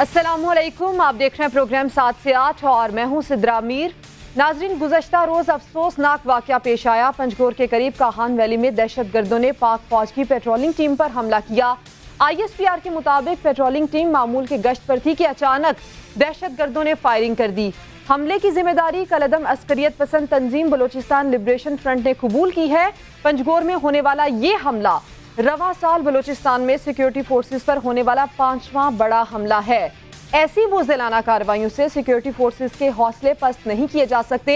अस्सलामुअलैकुम, आप देख रहे हैं प्रोग्राम 7 से 8 और मैं हूं सिद्रा मीर। नाजरीन, गुज़श्ता रोज़ अफसोसनाक वाक़या पेश आया। पंजगोर के करीब काहान वैली में दहशतगर्दों ने पाक फौज की पेट्रोलिंग टीम पर हमला किया। ISPR के मुताबिक पेट्रोलिंग टीम मामूल के गश्त पर थी कि अचानक दहशतगर्दों ने फायरिंग कर दी। हमले की जिम्मेदारी कलअदम अस्करियत पसंद तंजीम बलोचिस्तान लिबरेशन फ्रंट ने कबूल की है। पंजगोर में होने वाला ये हमला रवा साल बलोचिस्तान में सिक्योरिटी फोर्सेस पर होने वाला 5वां बड़ा हमला है। ऐसी बुज़दिलाना कार्रवाइयों से सिक्योरिटी फोर्सेस के हौसले पस्त नहीं किए जा सकते।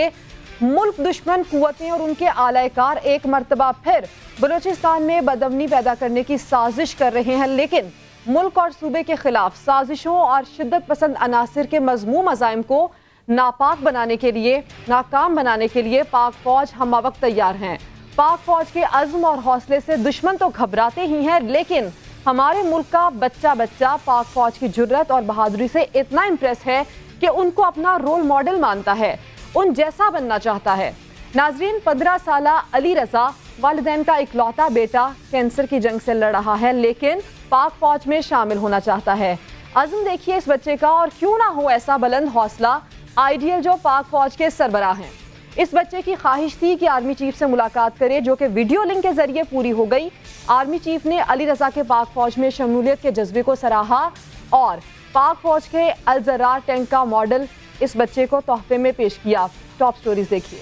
मुल्क दुश्मन कुव्वतें और उनके आलाकार एक मर्तबा फिर बलोचिस्तान में बदअमनी पैदा करने की साजिश कर रहे हैं, लेकिन मुल्क और सूबे के खिलाफ साजिशों और शिद्दत पसंद अनासिर के मज़मूम अज़ाइम को नापाक बनाने के लिए, नाकाम बनाने के लिए पाक फौज हमवक्त तैयार हैं। पाक फौज के अज़्म और हौसले से दुश्मन तो घबराते ही हैं, लेकिन हमारे मुल्क का बच्चा बच्चा पाक फौज की जुर्रत और बहादुरी से इतना इम्प्रेस है कि उनको अपना रोल मॉडल मानता है, उन जैसा बनना चाहता है। नाजरीन, 15 साला अली रजा वालिदैन का इकलौता बेटा कैंसर की जंग से लड़ रहा है, लेकिन पाक फौज में शामिल होना चाहता है। अज़्म देखिए इस बच्चे का, और क्यों ना हो ऐसा बुलंद हौसला आइडियल जो पाक फौज के सरबराह हैं। इस बच्चे की ख्वाहिश थी कि आर्मी चीफ से मुलाकात करे, जो कि वीडियो लिंक के जरिए पूरी हो गई। आर्मी चीफ ने अली रजा के पाक फौज में शमूलियत के जज्बे को सराहा और पाक फौज के अल-ज़रार टैंक का मॉडल इस बच्चे को तोहफे में पेश किया। टॉप स्टोरीज देखिए।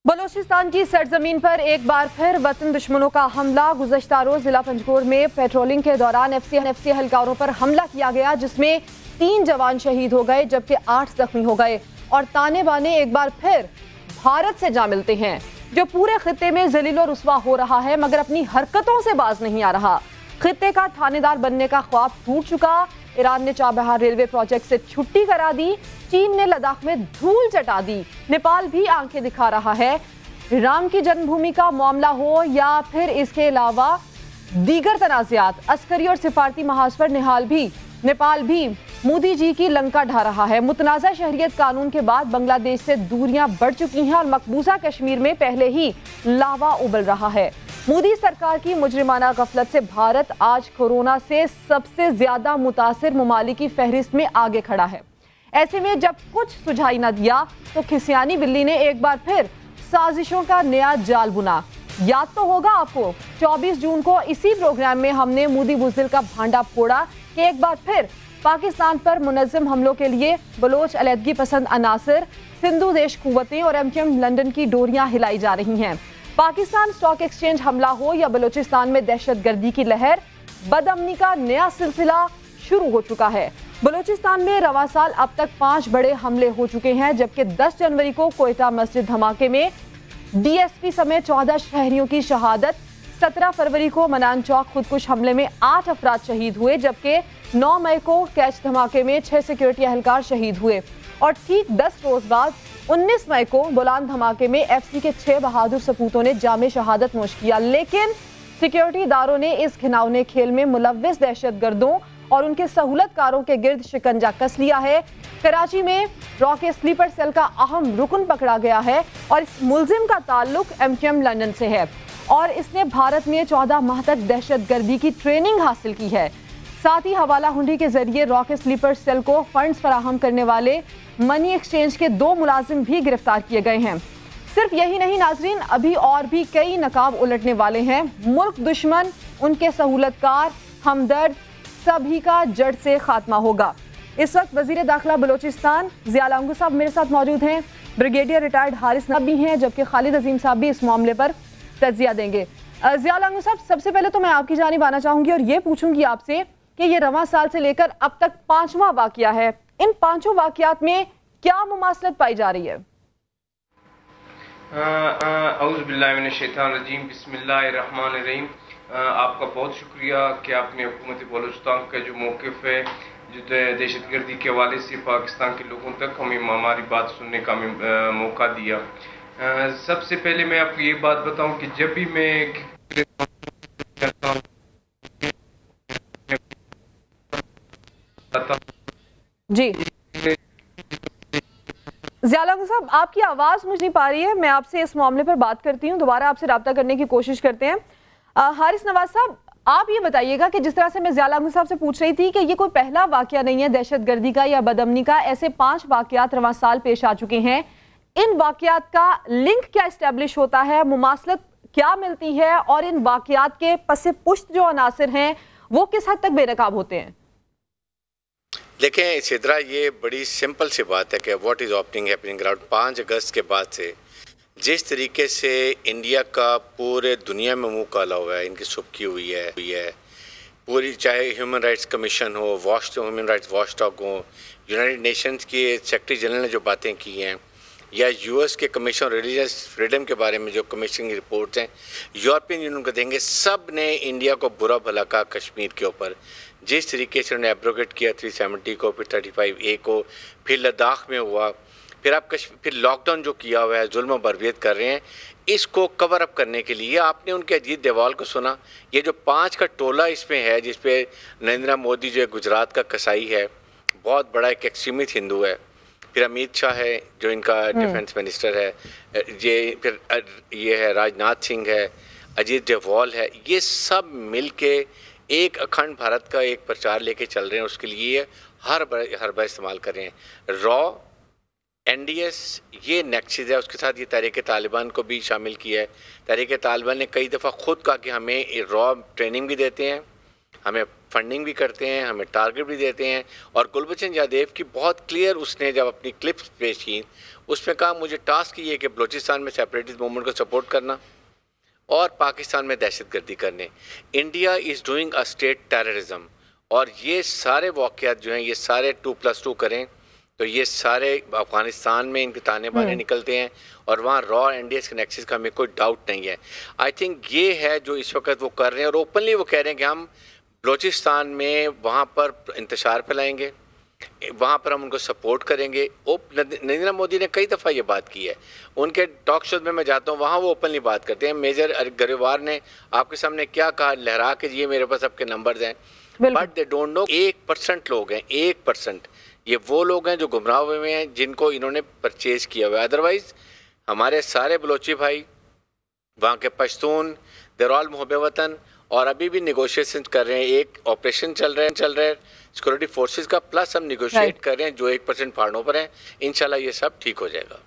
बलोचिस्तान की सरजमीन पर एक बार फिर वतन दुश्मनों का हमला। गुज़श्ता रोज जिला पंजगोर में पेट्रोलिंग के दौरान FC एहलकारों पर हमला किया गया, जिसमें 3 जवान शहीद हो गए जबकि 8 जख्मी हो गए। और ताने बाने एक बार फिर भारत से जा मिलते हैं, जो पूरे खित्ते में जलील और रुस्वा हो रहा है मगर अपनी हरकतों से बाज नहीं आ रहा। खित्ते का थानेदार बनने का ख्वाब टूट चुका। ईरान ने चाबहार रेलवे प्रोजेक्ट से छुट्टी करा दी। चीन ने लद्दाख में धूल चटा दी। नेपाल भी आंखें दिखा रहा है। राम की जन्मभूमि का मामला हो या फिर इसके अलावा दीगर तनाज़ात, अस्करी और सिफारती महाज पर नेपाल भी मोदी जी की लंका ढा रहा है। मुतनाज़ा शहरियत कानून के बाद बांग्लादेश से दूरियां बढ़ चुकी हैं और मकबूजा कश्मीर में पहले ही लावा उबल रहा है। मोदी सरकार की मुजरिमाना गफलत से भारत आज कोरोना से सबसे ज्यादा मुतासिर ममालिक की फहरिस्त में आगे खड़ा है। ऐसे में जब कुछ सुझाई न दिया तो खिसियानी बिल्ली ने एक बार फिर साजिशों का नया जाल बुना। याद तो होगा आपको, 24 जून को इसी प्रोग्राम में हमने मोदी बुज़दिल का भांडा फोड़ा कि एक बार फिर पाकिस्तान पर मुनज़्ज़म हमलों के लिए बलोच अलहदगी पसंद अनासिर, सिंधु देश कुव्वतें और MQM लंदन की डोरियां हिलाई जा रही हैं। पाकिस्तान स्टॉक एक्सचेंज हमला हो या बलोचिस्तान में दहशतगर्दी की लहर, बदअमनी का नया सिलसिला शुरू हो चुका है। बलोचिस्तान में रवा साल अब तक 5 बड़े हमले हो चुके हैं, जबकि 10 जनवरी को कोयटा मस्जिद धमाके में DSP समेत 14 शहरियों की शहादत। 17 फरवरी को मनान चौक खुदकुश हमले में 8 अफराद शहीद हुए, जबकि 9 मई को कैच धमाके में 6 सिक्योरिटी एहलकार शहीद हुए। और ठीक 10 रोज बाद 19 मई को बोलान धमाके में FC के 6 बहादुर सपूतों ने जामे शहादत नोश किया। लेकिन सिक्योरिटी इदारों ने इस घिनौने खेल में मुलव्विस दहशतगर्दों और उनके सहूलतकारों के गिर्द शिकंजा कस लिया है। कराची में रॉकेट स्लीपर सेल का अहम रुकन पकड़ा गया है और इस मुलजिम का ताल्लुक MQM लंदन से है और इसने भारत में 14 माह तक दहशतगर्दी की ट्रेनिंग हासिल की है। साथ ही हवाला हुंडी के जरिए रॉकेट स्लीपर सेल को फंड्स फराहम करने वाले मनी एक्सचेंज के 2 मुलाजिम भी गिरफ्तार किए गए हैं। सिर्फ यही नहीं नाजरीन, अभी और भी कई नकाब उलटने वाले हैं। मुल्क दुश्मन, उनके सहूलतकार, हमदर्द, सभी का जड़ से खात्मा होगा। इस वक्त वजीर दाखिला बलोचिस्तान ज़िया लांगू साहब मेरे साथ मौजूद हैं। ब्रिगेडियर रिटायर्ड हारिस नब भी हैं, जबकि खालिद अजीम साहब भी इस मामले पर तज्जिया देंगे। ज़िया लांगू साहब, सबसे पहले तो मैं आपकी जानिब आना चाहूंगी और ये पूछूंगी आपसे कि ये रवां साल से लेकर अब तक 5वां वाकया है। इन 5 वाकयात में क्या मुमासलत पाई जा रही है? औज़ु बिल्लाहि मिनश शैतानिर रजीम, बिस्मिल्लाहिर्रहमानिर्रहीम। आपका बहुत शुक्रिया कि आपने हुकूमत बलूचिस्तान का जो मौक़िफ़ है, जो दहशतगर्दी के हवाले से पाकिस्तान के लोगों तक हमें हमारी बात सुनने का मौका दिया। सबसे पहले मैं आपको ये बात बताऊं कि जब भी मैं जी ज़िया ज़ियाउल हक साहब, आपकी आवाज़ मुझे नहीं पा रही है, मैं आपसे इस मामले पर बात करती हूँ, दोबारा आपसे रब्ता करने की कोशिश करते हैं। हारिस नवाज साहब, आप ये बताइएगा कि जिस तरह से मैं ज़ियाउल हक साहब से पूछ रही थी कि ये कोई पहला वाकया नहीं है दहशतगर्दी का या बदअमनी का, ऐसे 5 वाकयात रवां साल पेश आ चुके हैं। इन वाकयात का लिंक क्या इस्टेब्लिश होता है, मुमासलत क्या मिलती है, और इन वाकयात के पसे पुश्त जो अनासर हैं वो किस हद तक बेनकाब होते हैं? देखें सिद्रा, ये बड़ी सिंपल सी बात है कि व्हाट इज़ हैपनिंग अराउंड 5 अगस्त के बाद से जिस तरीके से इंडिया का पूरे दुनिया में मुंह काला हुआ है, इनकी सुबकी हुई है पूरी, चाहे ह्यूमन राइट्स कमीशन हो, ह्यूमन राइट्स वॉचडॉग हो, यूनाइटेड नेशंस के सेक्रेटरी जनरल ने जो बातें की हैं, या यूएस के कमीशन रिलीजियस फ्रीडम के बारे में जो कमीशन की रिपोर्ट्स हैं, यूरोपियन यूनियन को देंगे, सब ने इंडिया को बुरा भला कहा कश्मीर के ऊपर। जिस तरीके से उन्होंने एब्रोगेट किया 370 को, फिर 35A को, फिर लद्दाख में हुआ, फिर आप फिर लॉकडाउन जो किया हुआ है, जुल्म बर्बाद कर रहे हैं, इसको कवर अप करने के लिए आपने उनके अजीत डोभाल को सुना। ये जो 5 का टोला इसमें है, जिसपे नरेंद्र मोदी जो गुजरात का कसाई है, बहुत बड़ा एक एक्सट्रीमिस्ट हिंदू है, फिर अमित शाह है जो इनका डिफेंस मिनिस्टर है, फिर ये है राजनाथ सिंह है, अजीत डोभाल है, ये सब मिल के एक अखंड भारत का एक प्रचार लेके चल रहे हैं। उसके लिए हर बार इस्तेमाल कर रहे हैं। रॉ NDS ये नेक्सिस है, उसके साथ ये तहरीक तालिबान को भी शामिल किया है। तहरीक तालिबान ने कई दफ़ा खुद कहा कि हमें रॉ ट्रेनिंग भी देते हैं, हमें फंडिंग भी करते हैं, हमें टारगेट भी देते हैं। और गुलबचन यादव की बहुत क्लियर, उसने जब अपनी क्लिप्स पेश की उसमें कहा मुझे टास्क ये है कि बलूचिस्तान में सेपरेटिस्ट मूवमेंट को सपोर्ट करना और पाकिस्तान में दहशतगर्दी करने। India is doing a state terrorism. और ये सारे वाक़यात जो हैं, ये सारे 2+2 करें तो ये सारे अफगानिस्तान में इनके ताने बाने निकलते हैं, और वहाँ रॉ NDS के नेक्सिस का हमें कोई डाउट नहीं है। आई थिंक ये है जो इस वक्त वो कर रहे हैं, और ओपनली वो कह रहे हैं कि हम बलूचिस्तान में वहाँ पर इंतशार फैलाएंगे, वहाँ पर हम उनको सपोर्ट करेंगे। नरेंद्र मोदी ने कई दफ़ा ये बात की है, उनके टॉक शोज में मैं जाता हूँ, वहाँ वो ओपनली बात करते हैं। मेजर ग्रेवाल ने आपके सामने क्या कहा, लहरा के ये मेरे पास आपके नंबर्स हैं, बट दे डोंट नो। 1% लोग हैं, 1%। ये वो लोग हैं जो गुमराह हुए हैं, जिनको इन्होंने परचेज किया हुआ है। अदरवाइज हमारे सारे बलोची भाई, वहाँ के पश्तून, देर ऑल मुहब्बे वतन, और अभी भी निगोशिएशन कर रहे हैं। एक ऑपरेशन चल रहे हैं सिक्योरिटी फोर्सेस का, प्लस हम निगोशिएट कर रहे हैं जो 1% फाड़ों पर हैं। इंशाल्लाह ये सब ठीक हो जाएगा।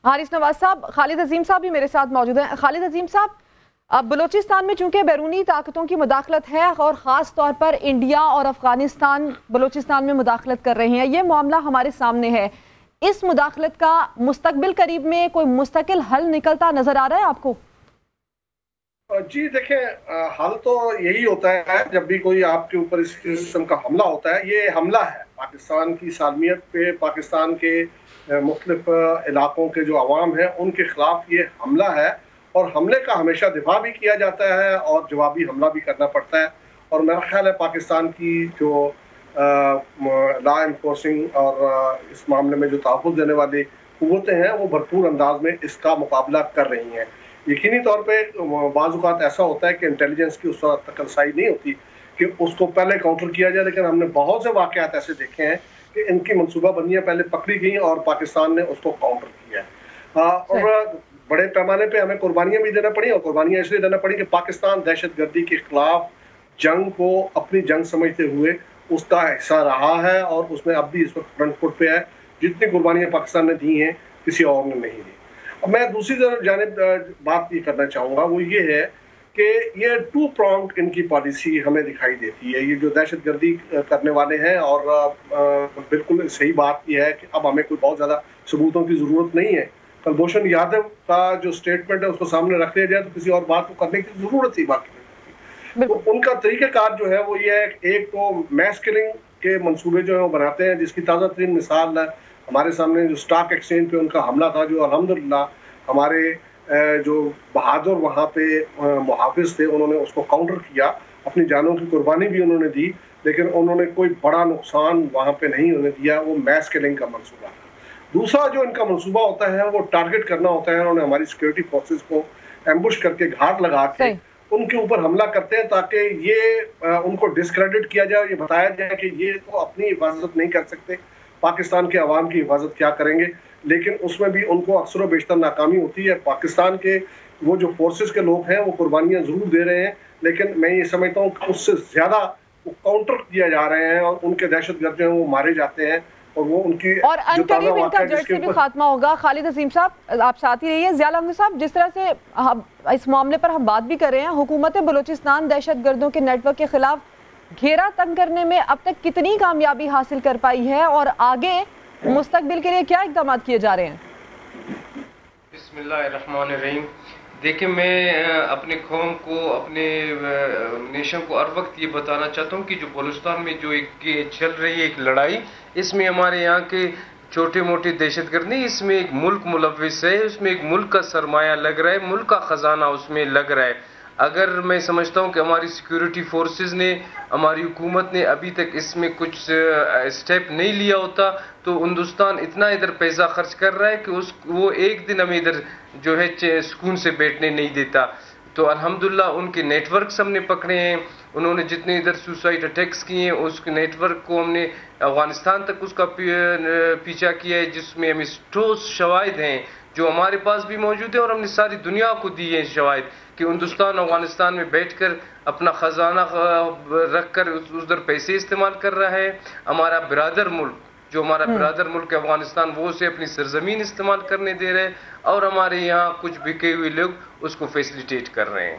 हारिस नवाज साहब, खालिद अजीम साहब भी मेरे साथ मौजूद हैं। खालिद अजीम साहब, अब बलूचिस्तान में चूंकि बैरूनी ताकतों की मुदाखलत है, और ख़ास तौर पर इंडिया और अफगानिस्तान बलूचिस्तान में मुदाखलत कर रहे हैं, ये मामला हमारे सामने है। इस मुदाखलत का मुस्तकबिल करीब में कोई मुस्तकिल हल निकलता नजर आ रहा है आपको? जी देखें, हल तो यही होता है जब भी कोई आपके ऊपर इस किस्म का हमला होता है। ये हमला है पाकिस्तान की सालमियत पे, पाकिस्तान के मुख्तलिफ इलाकों के जो अवाम है उनके खिलाफ ये हमला है, और हमले का हमेशा दिफा भी किया जाता है और जवाबी हमला भी करना पड़ता है। और मेरा ख्याल है पाकिस्तान की जो लॉ इन्फोर्सिंग और इस मामले में जो तहफ़्फ़ुज़ देने वाली क़ुव्वतें हैं वो भरपूर अंदाज में इसका मुकाबला कर रही हैं। यकीनी तौर पे बाज़ औक़ात ऐसा होता है कि इंटेलिजेंस की उस वक्त तक रसाई नहीं होती कि उसको पहले काउंटर किया जाए, लेकिन हमने बहुत से वाक़यात ऐसे देखे हैं कि इनकी मनसूबाबंदियाँ पहले पकड़ी गई और पाकिस्तान ने उसको काउंटर किया। और बड़े पैमाने पे हमें कुर्बानियाँ भी देना पड़ी, और कुर्बानियाँ इसलिए देना पड़ी कि पाकिस्तान दहशतगर्दी के खिलाफ जंग को अपनी जंग समझते हुए उसका हिस्सा रहा है, और उसमें अब भी इस वक्त फ्रंट फुट पे है। जितनी कुर्बानियाँ पाकिस्तान ने दी हैं किसी और ने नहीं दी। अब मैं दूसरी तरफ जानिब बात ये करना चाहूँगा, वो ये है कि ये 2 pronged इनकी पॉलिसी हमें दिखाई देती है। ये जो दहशतगर्दी करने वाले हैं, और बिल्कुल सही बात यह है कि अब हमें कोई बहुत ज़्यादा सबूतों की ज़रूरत नहीं है। कुलभूषण यादव का जो स्टेटमेंट है उसको सामने रख लिया जाए तो किसी और बात को करने की ज़रूरत ही बाकी नहीं। तो उनका तरीक़ाकार जो है वो ये है, एक तो मैस किलिंग के मंसूबे जो है वो बनाते हैं, जिसकी ताज़ा तरीन मिसाल है हमारे सामने जो स्टॉक एक्सचेंज पे उनका हमला था, जो अल्हम्दुलिल्लाह हमारे जो बहादुर वहाँ पे मुहाफिज थे उन्होंने उसको काउंटर किया, अपनी जानों की कुर्बानी भी उन्होंने दी, लेकिन उन्होंने कोई बड़ा नुकसान वहाँ पे नहीं होने दिया। वो मैस किलिंग का मंसूबा था। दूसरा जो इनका मंसूबा होता है वो टारगेट करना होता है। उन्होंने हमारी सिक्योरिटी फोर्सेस को एम्बुश करके घात लगा के उनके ऊपर हमला करते हैं, ताकि ये उनको डिस्क्रेडिट किया जाए, ये बताया जाए कि ये तो अपनी हिफाजत नहीं कर सकते, पाकिस्तान के अवाम की हिफाजत क्या करेंगे। لیکن اس میں بھی ان کو اکثر و بیشتر ناکامی ہوتی ہے. پاکستان کے وہ جو فورسز کے لوگ ہیں وہ قربانیاں ضرور دے رہے ہیں، لیکن میں یہ سمجھتا ہوں کہ اس سے زیادہ وہ کاؤنٹر کیا جا رہے ہیں اور ان کے دہشت گرد جو ہیں وہ مارے جاتے ہیں، اور وہ ان کی اور ان قریب ان کا جڑ سے بھی خاتمہ ہوگا. خالد عظیم صاحب آپ ساتھ ہی رہیے. ضیاء لانگو صاحب، جس طرح سے اس معاملے پر ہم بات بھی کر رہے ہیں، حکومت بلوچستان دہشت گردوں کے نیٹ ورک کے خلاف گھیرا تنگ کرنے میں اب تک کتنی کامیابی حاصل کر پائی ہے اور آگے مستقبل کے لیے کیا اقدامات کیے جا رہے ہیں؟ بسم اللہ الرحمن الرحیم. دیکھیں، میں اپنے قوم کو، اپنے نیشن کو ہر وقت یہ بتانا چاہتا ہوں کہ جو بلوچستان میں جو ایک چل رہی ہے ایک لڑائی، اس میں ہمارے یہاں کے چھوٹے موٹے دہشت گرد نہیں، اس میں ایک ملک ملوث ہے، اس میں ایک ملک کا سرمایہ لگ رہا ہے، ملک کا خزانہ اس میں لگ رہا ہے. اگر میں سمجھتا ہوں کہ ہماری سیکیورٹی فورسز نے، ہماری حکومت نے ابھی تک اس میں کچھ سٹیپ نہیں لیا ہوتا تو ہندوستان اتنا ادھر پیسہ خرچ کر رہا ہے کہ وہ ایک دن ہمیں ادھر جو ہے سکون سے بیٹھنے نہیں دیتا. تو الحمدللہ ان کے نیٹ ورکس ہم نے پکڑے ہیں. انہوں نے جتنے ادھر سوسائڈ اٹیکس کیے ہیں اس کے نیٹ ورک کو ہم نے افغانستان تک اس کا پیچھا کیا ہے، جس میں ہمیں ٹھوس شواہد ہیں جو ہمارے پاس بھی موجود ہیں اور ہم نے ساری دنیا کو دی ہیں شواہد کہ ہندوستان افغانستان میں بیٹھ کر اپنا خزانہ رکھ کر ادھر پیسے استعمال کر رہا ہے. ہمارا برادر ملک، جو ہمارا برادر ملک افغانستان، وہ اسے اپنی سرزمین استعمال کرنے دے رہے اور ہمارے یہاں کچھ بکے ہوئے لوگ اس کو فیسیلیٹیٹ کر رہے ہیں.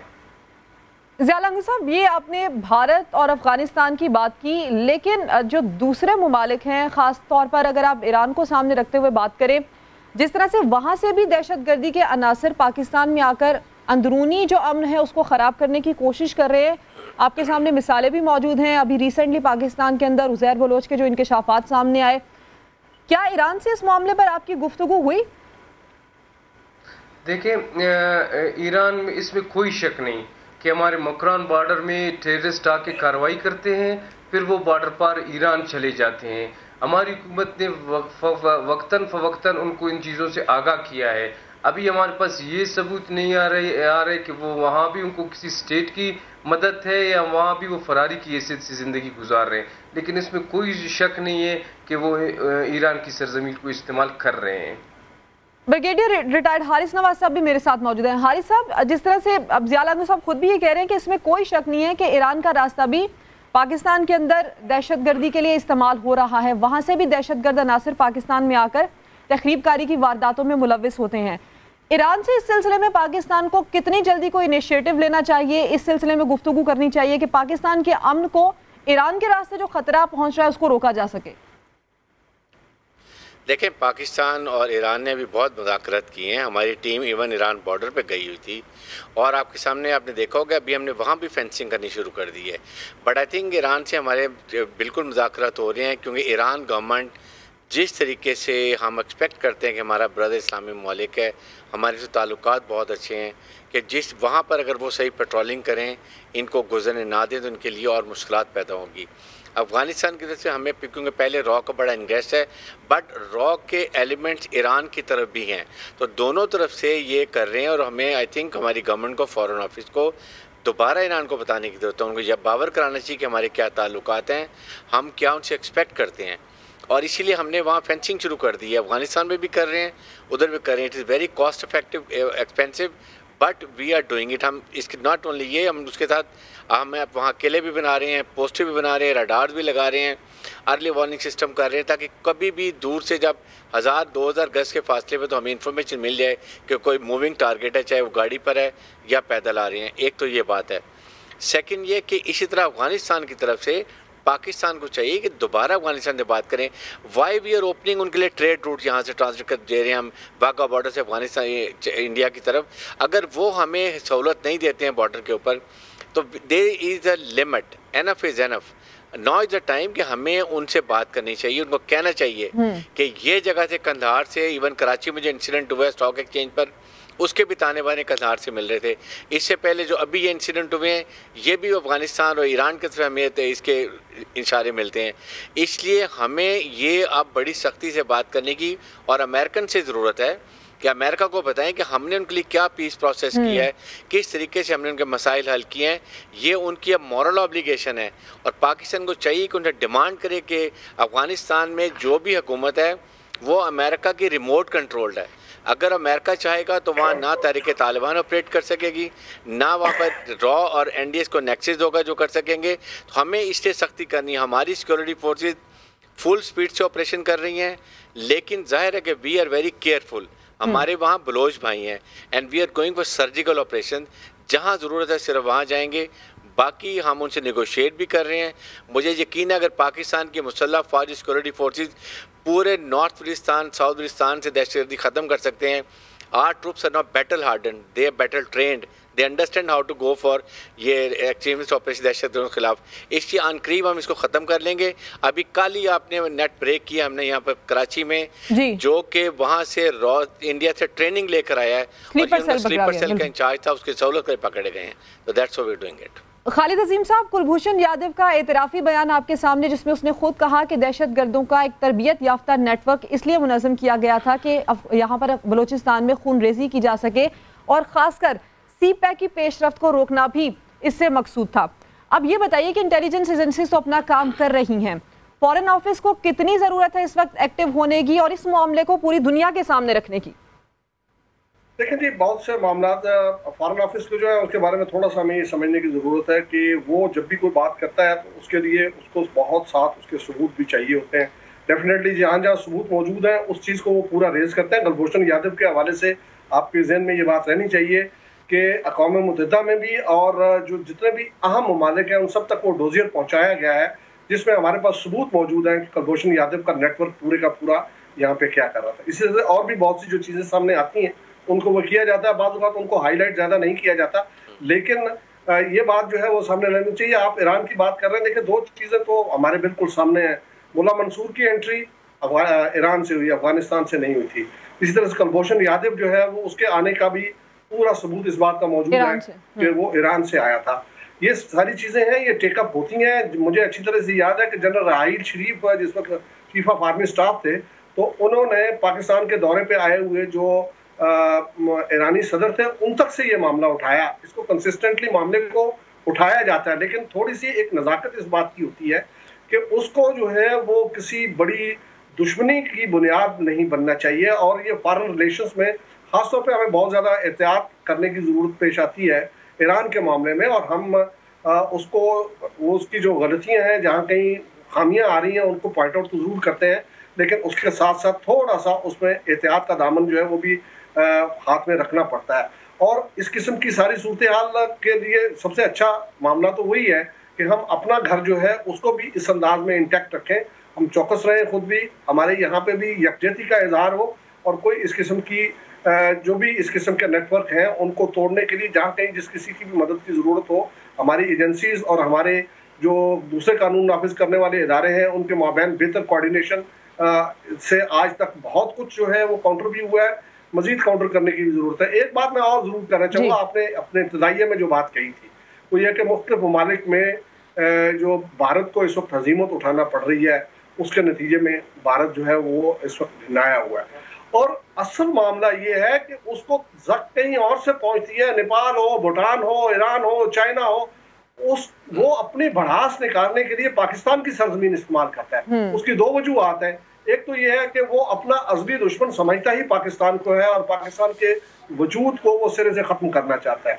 ضیاء لانگو صاحب، یہ آپ نے بھارت اور افغانستان کی بات کی، لیکن جو دوسرے ممالک ہیں، خاص طور پر اگر آپ ایران کو سامنے رکھتے ہوئے بات کریں، جس طرح سے وہاں سے بھی دہشت گردی کے عناصر پاکستان میں آ کر اندرونی جو امن ہے اس کو خراب کرنے کی کوشش کر رہے ہیں. آپ کے سامنے مثالیں بھی موجود ہیں. ابھی ریسنٹلی پاکستان کے اندر عزیر بلوچ کے جو انکشافات سامنے آئے، کیا ایران سے اس معاملے پر آپ کی گفتگو ہوئی؟ دیکھیں، ایران میں اس میں کوئی شک نہیں کہ ہمارے مکران بارڈر میں ٹیررسٹ آ کے کارروائی کرتے ہیں، پھر وہ بارڈر پار ایران چلے جاتے ہیں. ہماری حکومت نے وقتاً فوقتاً ان کو ان چیزوں سے آگاہ کیا ہے. ابھی ہمارے پاس یہ ثبوت نہیں آ رہے کہ وہ وہاں بھی ان کو کسی اسٹیٹ کی مدد ہے یا وہاں بھی وہ فراری کی حیثیت سے زندگی گزار رہے ہیں، لیکن اس میں کوئی شک نہیں ہے کہ وہ ایران کی سرزمین کو استعمال کر رہے ہیں. بریگیڈیئر ریٹائرڈ حارث نواز صاحب بھی میرے ساتھ موجود ہیں. حارث صاحب، جس طرح سے اب ضیاء لانگو صاحب خود بھی یہ کہہ رہے ہیں کہ اس میں کوئی شک نہیں ہے کہ ایران کا راستہ بھی پاکستان کے اندر دہشت گردی کے لیے استعمال ہو رہا ہے، وہاں سے بھی دہشت گرد عناصر پاکستان میں آ کر تخریب کاری کی وارداتوں میں ملوث ہوتے ہیں. ایران سے اس سلسلے میں پاکستان کو کتنی جلدی کوئی انیشیٹو لینا چاہیے، اس سلسلے میں گفتگو کرنی چاہیے کہ پاکستان کے امن کو ایران کے راستے جو خطرہ پہنچ رہا ہے اس کو روکا جا سکے؟ دیکھیں، پاکستان اور ایران نے بھی بہت مذاکرات کی ہیں. ہماری ٹیم ایون ایران بارڈر پہ گئی ہوئی تھی اور آپ کے سامنے آپ نے دیکھا ہوگا ابھی ہم نے وہاں بھی فینسنگ کرنی شروع کر دی ہے. بٹ آئی تھنک ایران سے ہمارے بالکل مذاکرات ہو رہے ہیں، کیونکہ ایران گورنمنٹ جس طریقے سے ہم ایکسپیکٹ کرتے ہیں کہ ہمارا برادر اسلامی ممالک ہے، ہمارے سے تعلقات بہت اچھے ہیں کہ جس وہاں پر اگر وہ صحیح پیٹرولنگ کریں، ان کو گزرنے نہ دیں تو ان کے لیے اور مشکلات پیدا ہوں گی. افغانستان کی طرف سے ہمیں کیونکہ پہلے را کا بڑا انگریس ہے، بٹ را کے ایلیمنٹس ایران کی طرف بھی ہیں، تو دونوں طرف سے یہ کر رہے ہیں. اور ہمیں آئی تھنک ہماری گورنمنٹ کو، فارن آفس کو دوبارہ ایران کو بتانے کی ضرورت ہے. ان کو یہ باور کرانا چاہیے کہ ہمارے کیا تعلقات ہیں، ہم کیا ان سے ایکسپیکٹ کرتے ہیں. اور اسی لیے ہم نے وہاں فینسنگ شروع کر دی ہے. افغانستان میں بھی کر رہے ہیں، ادھر بھی کر رہے ہیں. It is very cost effective, expensive, but we are doing it. ہم اس کے ناٹ اونلی یہ، ہم اس کے ساتھ ہم وہاں قلعے بھی بنا رہے ہیں، پوسٹر بھی بنا رہے ہیں، راڈار بھی لگا رہے ہیں، ارلی وارننگ سسٹم کر رہے ہیں، تاکہ کبھی بھی دور سے جب 1000-2000 گز کے فاصلے پہ تو ہمیں انفارمیشن مل جائے کہ کوئی موونگ ٹارگیٹ ہے، چاہے وہ گاڑی پر ہے یا پیدل آ رہے ہیں. ایک تو یہ بات ہے. سیکنڈ یہ کہ اسی طرح افغانستان کی طرف سے پاکستان کو چاہیے کہ دوبارہ افغانستان سے بات کریں. وائی وی آر اوپننگ، ان کے لیے ٹریڈ روٹ یہاں سے ٹرانسفر کر دے رہے ہیں ہم واگا بارڈر سے افغانستان انڈیا کی طرف. اگر وہ ہمیں سہولت نہیں دیتے ہیں بارڈر کے اوپر تو there is a limit. Enough is enough. Now is the time کہ ہمیں ان سے بات کرنی چاہیے، ان کو کہنا چاہیے کہ یہ جگہ سے کندھار سے، ایون کراچی میں جو انسیڈنٹ ہوا ہے اسٹاک ایکسچینج پر، اس کے بھی تانے بانے کندھار سے مل رہے تھے. اس سے پہلے جو ابھی یہ انسیڈنٹ ہوئے ہیں یہ بھی افغانستان اور ایران کی طرف ہمیں اس کے اشارے ملتے ہیں. اس لیے ہمیں یہ اب بڑی سختی سے بات کرنے کی اور امریکن سے ضرورت ہے کہ امریکہ کو بتائیں کہ ہم نے ان کے لیے کیا پیس پروسیس کیا ہے، کس طریقے سے ہم نے ان کے مسائل حل کیے ہیں. یہ ان کی اب مورل آبلیگیشن ہے اور پاکستان کو چاہیے کہ انہیں ڈیمانڈ کرے کہ افغانستان میں جو بھی حکومت ہے وہ امریکہ کی ریموٹ کنٹرولڈ ہے. اگر امریکہ چاہے گا تو وہاں نہ تحریک طالبان آپریٹ کر سکے گی، نہ وہاں پر را اور این ڈی ایس کو نیکسس ہوگا جو کر سکیں گے. تو ہمیں اس سے سختی کرنی ہے. ہماری سیکورٹی فورسز فل سپیڈ سے آپریشن کر رہی ہیں، لیکن ظاہر ہے کہ وی آر ویری کیئرفل. ہمارے وہاں بلوچ بھائی ہیں and we are going for surgical operation. جہاں ضرورت ہے صرف وہاں جائیں گے. باقی ہم ان سے نیگوشیٹ بھی کر رہے ہیں. مجھے یقین ہے اگر پاکستان کی مسلح فوجی سیکورٹی فورسز پورے نارتھ بلوچستان ساؤتھ بلوچستان سے دہشت گردی ختم کر سکتے ہیں. Our troops are not battle hardened, they are battle trained. They understand how to go for یہ ایکسٹریمسٹ آپریشن دہشت گردوں کے خلاف. اس کی عن قریب ہم اس کو ختم کر لیں گے. ابھی کل ہی آپ نے نیٹ بریک کیا ہم نے یہاں پر کراچی میں، جو کہ وہاں سے انڈیا سے ٹریننگ لے کر آیا ہے اور سلیپر سیل کا انچارج تھا، اس کی سہولت کے پکڑے گئے ہیں. تو that's how we doing it. Khalid Azeem sahab, Kulbhushan Yadav کا اعترافی بیان آپ کے سامنے، جس میں اس نے خود کہا کہ دہشت گردوں کا ایک تربیت یافتہ نیٹ ورک اس لیے منظم کیا گیا تھا کہ یہاں پر بلوچستان میں خون ریزی کی جا سکے، اور خاص کر سی پیک کی پیش رفت کو روکنا بھی اس سے مقصود تھا. اب یہ بتائیے کہ انٹیلیجنس ایجنسیز تو اپنا کام کر رہی ہیں، فارن آفس کو کتنی ضرورت ہے اس وقت ایکٹیو ہونے کی اور اس معاملے کو پوری دنیا کے سامنے رکھنے کی؟ دیکھیں جی، بہت سے معاملات فارن آفس کو جو ہے اس کے بارے میں تھوڑا سا ہمیں یہ سمجھنے کی ضرورت ہے کہ وہ جب بھی کوئی بات کرتا ہے تو اس کے لیے اس کو بہت ساتھ اس کے ثبوت بھی چاہیے ہوتے ہیں. ڈیفینیٹلی جہاں جہاں ثبوت موجود ہیں اس چیز کو وہ پورا ریز کرتے ہیں. کلبھوشن یادو کے حوالے سے آپ کے ذہن میں یہ بات رہنی چاہیے کہ اقوام متحدہ میں بھی اور جو جتنے بھی اہم ممالک ہیں ان سب تک وہ ڈوزیئر پہنچایا گیا ہے، جس میں ہمارے پاس ثبوت موجود ہیں کہ کلبھوشن یادو کا نیٹ ورک پورے کا پورا یہاں پہ کیا کر رہا تھا. اسی طرح اور بھی بہت سی جو چیزیں سامنے آتی ہیں ان کو وہ کیا جاتا ہے، بعض اوقات ان کو ہائی لائٹ زیادہ نہیں کیا جاتا، لیکن یہ بات جو ہے وہ سامنے رہنی چاہیے. آپ ایران کی بات کر رہے ہیں، دیکھیں دو چیزیں تو ہمارے بالکل سامنے ہیں. ملا منصور کی انٹری ایران سے ہوئی، افغانستان سے نہیں ہوئی تھی. اسی طرح سے کلبھوشن یادو جو ہے وہ اس کے آنے کا بھی پورا ثبوت اس بات کا موجود ہے کہ وہ ایران سے آیا تھا. یہ ساری چیزیں ہیں، یہ ٹیک اپ ہوتی ہیں. مجھے اچھی طرح سے یاد ہے کہ جنرل راحیل شریف جس وقت چیف آف آرمی اسٹاف تھے، تو انہوں نے پاکستان کے دورے پہ آئے ہوئے جو ایرانی صدر تھے ان تک سے یہ معاملہ اٹھایا. اس کو کنسسٹنٹلی معاملے کو اٹھایا جاتا ہے، لیکن تھوڑی سی ایک نزاکت اس بات کی ہوتی ہے کہ اس کو جو ہے وہ کسی بڑی دشمنی کی بنیاد نہیں بننا چاہیے. اور یہ فارن ریلیشنز میں خاص طور پہ ہمیں بہت زیادہ احتیاط کرنے کی ضرورت پیش آتی ہے ایران کے معاملے میں. اور ہم اس کو اس کی جو غلطیاں ہیں، جہاں کہیں خامیاں آ رہی ہیں، ان کو پوائنٹ آؤٹ تو ضرور کرتے ہیں، لیکن اس کے ساتھ ساتھ تھوڑا سا اس میں احتیاط کا دامن جو ہے وہ بھی ہاتھ میں رکھنا پڑتا ہے. اور اس قسم کی ساری صورتحال کے لیے سب سے اچھا معاملہ تو وہی ہے کہ ہم اپنا گھر جو ہے اس کو بھی اس انداز میں انٹیکٹ رکھیں. ہم چوکس رہیں، خود بھی، ہمارے یہاں پہ بھی یکجہتی کا اظہار ہو، اور کوئی اس قسم کی جو بھی اس قسم کے نیٹ ورک ہیں ان کو توڑنے کے لیے جہاں کہیں جس کسی کی بھی مدد کی ضرورت ہو، ہماری ایجنسیز اور ہمارے جو دوسرے قانون نافذ کرنے والے ادارے ہیں ان کے مابین بہتر کوارڈینیشن سے آج تک بہت کچھ جو ہے وہ کاؤنٹر بھی ہوا ہے. مزید کاؤنٹر کرنے کی بھی ضرورت ہے. ایک بات میں اور ضرور کرنا چاہوں گا، آپ نے اپنے ابتدائیے میں جو بات کہی تھی وہ یہ کہ مختلف ممالک میں جو بھارت کو اس وقت ہزیمت اٹھانا پڑ رہی ہے، اس کے نتیجے میں بھارت جو ہے وہ اس وقت گھنایا ہوا ہے. اور اصل معاملہ یہ ہے کہ اس کو زخم کہیں اور سے پہنچتی ہے، نیپال ہو، بھوٹان ہو، ایران ہو، چائنا ہو، وہ اپنی بھڑاس نکالنے کے لیے پاکستان کی سرزمین استعمال کرتا ہے. اس کی دو وجوہات ہیں. ایک تو یہ ہے کہ وہ اپنا ازلی دشمن سمجھتا ہی پاکستان کو ہے اور پاکستان کے وجود کو وہ سرے سے ختم کرنا چاہتا ہے.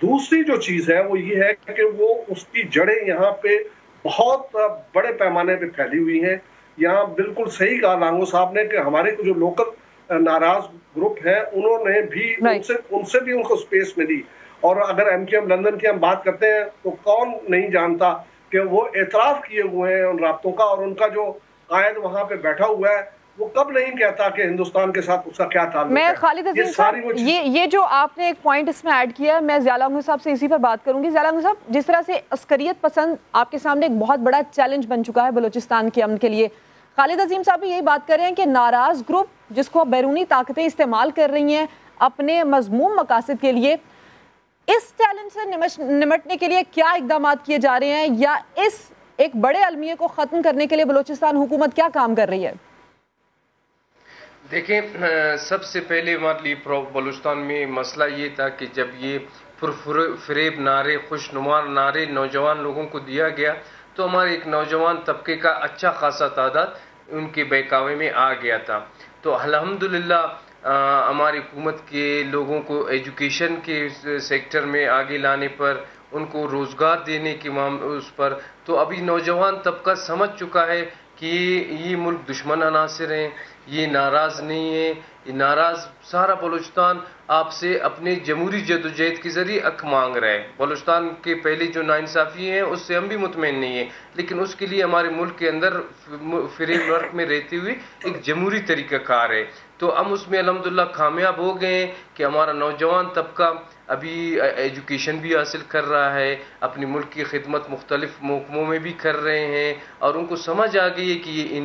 دوسری جو چیز ہے وہ یہ ہے کہ وہ اس کی جڑیں یہاں پہ بہت بڑے پیمانے پہ پھیلی ہوئی ہیں. یہاں بالکل صحیح کہا لانگو صاحب نے کہ ہمارے جو لوکل ناراض گروپ ہیں انہوں نے بھی ان سے بھی ان کو سپیس ملی. اور اگر ایم کیو ایم لندن کی ہم بات کرتے ہیں تو کون نہیں جانتا کہ وہ اعتراف کیے ہوئے ہیں ان رابطوں کا، اور ان کا جو قائد وہاں پہ بیٹھا ہوا ہے وہ کب نہیں کہتا کہ ہندوستان کے ساتھ اس کا کیا تعلق ہے. میں خالد عظیم صاحب یہ جو آپ نے ایک پوائنٹ اس میں ایڈ کیا ہے، میں ضیاء لانگو صاحب سے اسی پر بات کروں گی. ضیاء لانگو صاحب، جس طرح سے عسکریت پسند آپ کے سامنے ایک بہت بڑا چیلنج بن چکا ہے بلوچستان کے امن کے لیے، خالد عظیم صاحب بھی یہی بات کر رہے ہیں کہ ناراض گروپ جس کو بیرونی طاقتیں استعمال کر رہی ہیں اپنے مذموم مقاصد کے لیے، اس چیلنج سے نمٹنے کے لیے کیا اقدامات کیے جا رہے ہیں، یا اس ایک بڑے المیے کو ختم کرنے کے لیے بلوچستان حکومت کیا کام کر رہی ہے؟ دیکھیں، سب سے پہلے ہمارے لیے بلوچستان میں مسئلہ یہ تھا کہ جب یہ فریب نعرے، خوشنما نعرے نوجوان لوگوں کو دیا گیا تو ہمارے ایک نوجوان طبقے کا اچھا خاصا تعداد ان کے بہکاوے میں آ گیا تھا. تو الحمدللہ ہماری حکومت کے لوگوں کو ایجوکیشن کے سیکٹر میں آگے لانے پر، ان کو روزگار دینے کے اس پر، تو ابھی نوجوان طبقہ سمجھ چکا ہے کہ یہ ملک دشمن عناصر ہیں، یہ ناراض نہیں ہے. یہ ناراض سارا بلوچستان آپ سے اپنے جمہوری جدوجہد کے ذریعے حق مانگ رہا ہے. بلوچستان کے پہلے جو ناانصافی ہیں اس سے ہم بھی مطمئن نہیں ہیں، لیکن اس کے لیے ہمارے ملک کے اندر فریم ورک میں رہتے ہوئے ایک جمہوری طریقہ کار ہے. تو ہم اس میں الحمدللہ کامیاب ہو گئے ہیں کہ ہمارا نوجوان طبقہ ابھی ایجوکیشن بھی حاصل کر رہا ہے، اپنے ملک کی خدمت مختلف محکموں میں بھی کر رہے ہیں، اور ان کو سمجھ آ گئی ہے کہ یہ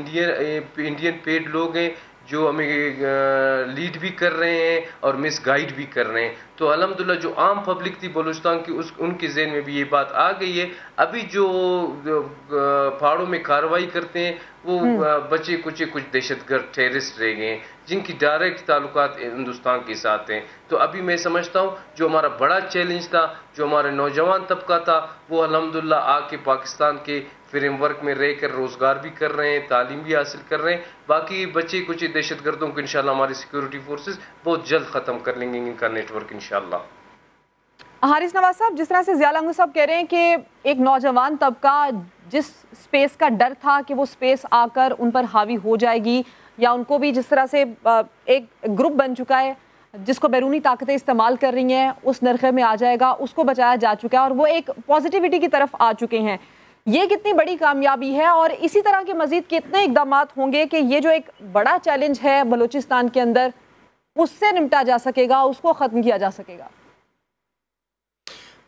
انڈین پیڈ لوگ ہیں جو ہمیں لیڈ بھی کر رہے ہیں اور مس گائیڈ بھی کر رہے ہیں. تو الحمدللہ جو عام پبلک تھی بلوچستان کی، ان کے ذہن میں بھی یہ بات آ گئی ہے. ابھی جو پہاڑوں میں کارروائی کرتے ہیں وہ بچے کچھ دہشت گرد ٹیررسٹ رہ گئے ہیں جن کی ڈائریکٹ تعلقات ہندوستان کے ساتھ ہیں. تو ابھی میں سمجھتا ہوں جو ہمارا بڑا چیلنج تھا، جو ہمارے نوجوان طبقہ تھا، وہ الحمدللہ آ کے پاکستان کے فریم ورک میں رہ کر روزگار بھی کر رہے ہیں، تعلیم بھی حاصل کر رہے ہیں. باقی بچے کچھ دہشت گردوں کو انشاءاللہ ہماری سیکورٹی فورسز بہت جلد ختم کر لیں گے ان کا نیٹ ورک انشاءاللہ. حارث نواز صاحب، جس طرح سے ضیاء لنگو صاحب کہہ رہے ہیں کہ ایک نوجوان طبقہ جس سپیس کا ڈر تھا کہ وہ سپیس آ کر ان پر حاوی ہو جائے گی، یا ان کو بھی جس طرح سے ایک گروپ بن چکا ہے جس کو بیرونی طاقتیں استعمال کر رہی ہیں، اس نرخے میں آ جائے گا، اس کو بچایا جا چکا ہے اور وہ ایک پازیٹیوٹی کی طرف آ چکے ہیں. یہ کتنی بڑی کامیابی ہے، اور اسی طرح کے مزید کتنے اقدامات ہوں گے کہ یہ جو ایک بڑا چیلنج ہے بلوچستان کے اندر اس سے نمٹا جا سکے گا، اس کو ختم کیا جا سکے گا؟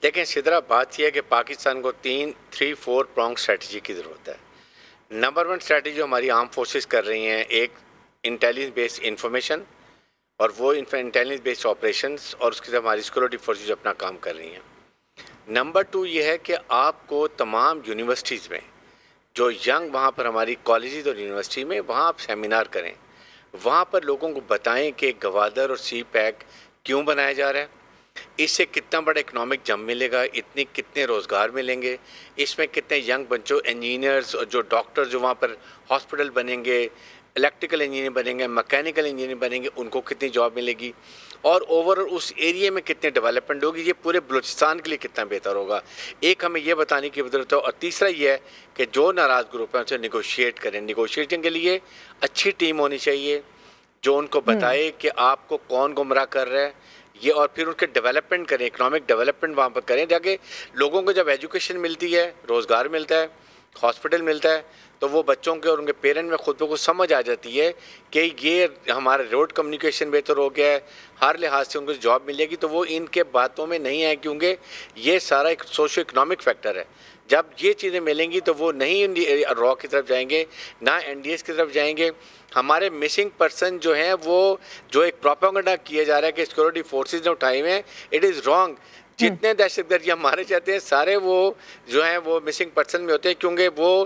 دیکھیں سدرا، بات یہ ہے کہ پاکستان کو 3-4 پرونگ اسٹریٹجی کی ضرورت ہے. نمبر 1 اسٹریٹجی جو ہماری آرم فورسز کر رہی ہیں، ایک انٹیلیجنس بیسڈ انفارمیشن اور وہ انٹیلیجنس بیسڈ آپریشنز، اور اس کے ساتھ ہماری سیکورٹی فورسز اپنا کام کر رہی ہیں. نمبر 2 یہ ہے کہ آپ کو تمام یونیورسٹیز میں جو ینگ وہاں پر ہماری کالجز اور یونیورسٹی میں وہاں آپ سیمینار کریں، وہاں پر لوگوں کو بتائیں کہ گوادر اور سی پیک کیوں بنایا جا رہا ہے، اس سے کتنا بڑا اکنامک جم ملے گا، کتنے روزگار ملیں گے، اس میں کتنے ینگ بچوں انجینئرز اور جو ڈاکٹر جو وہاں پر ہاسپٹل بنیں گے، الیکٹریکل انجینئر بنیں گے، میکینیکل انجینئر بنیں گے، ان کو کتنی جاب ملے گی، اور اوور اس ایریے میں کتنے ڈیولپمنٹ ہوگی، یہ پورے بلوچستان کے لیے کتنا بہتر ہوگا. ایک ہمیں یہ بتانے کی ضرورت ہے. اور تیسرا یہ ہے کہ جو ناراض گروپ ہیں ان سے نیگوشیٹ کریں. نیگوشیشن کے لیے اچھی ٹیم ہونی چاہیے جو ان کو بتائے کہ آپ کو کون گمراہ کر رہا ہے یہ، اور پھر ان کے ڈیولپمنٹ کریں، اکنامک ڈیولپمنٹ وہاں پر کریں، تاکہ لوگوں کو جب ایجوکیشن ملتی ہے، روزگار ملتا ہے، ہاسپٹل ملتا ہے، تو وہ بچوں کے اور ان کے پیرنٹ میں خود بخود سمجھ آ جاتی ہے کہ یہ ہمارا روڈ کمیونیکیشن بہتر ہو گیا ہے، ہر لحاظ سے ان کو جاب ملے گی. تو وہ ان کے باتوں میں نہیں ہے، کیونکہ یہ سارا ایک سوشو اکنامک فیکٹر ہے. جب یہ چیزیں ملیں گی تو وہ نہیں را کی طرف جائیں گے، نہ این ڈی ایس کی طرف جائیں گے. ہمارے مسنگ پرسن جو ہیں، وہ جو ایک پروپیگنڈا کیا جا رہا ہے کہ سیکورٹی فورسز نے اٹھائے ہوئے ہیں، اٹ از رانگ. جتنے دہشت گرد یہ مارے جاتے ہیں سارے وہ جو ہیں وہ مسنگ پرسن میں ہوتے ہیں، کیونکہ وہ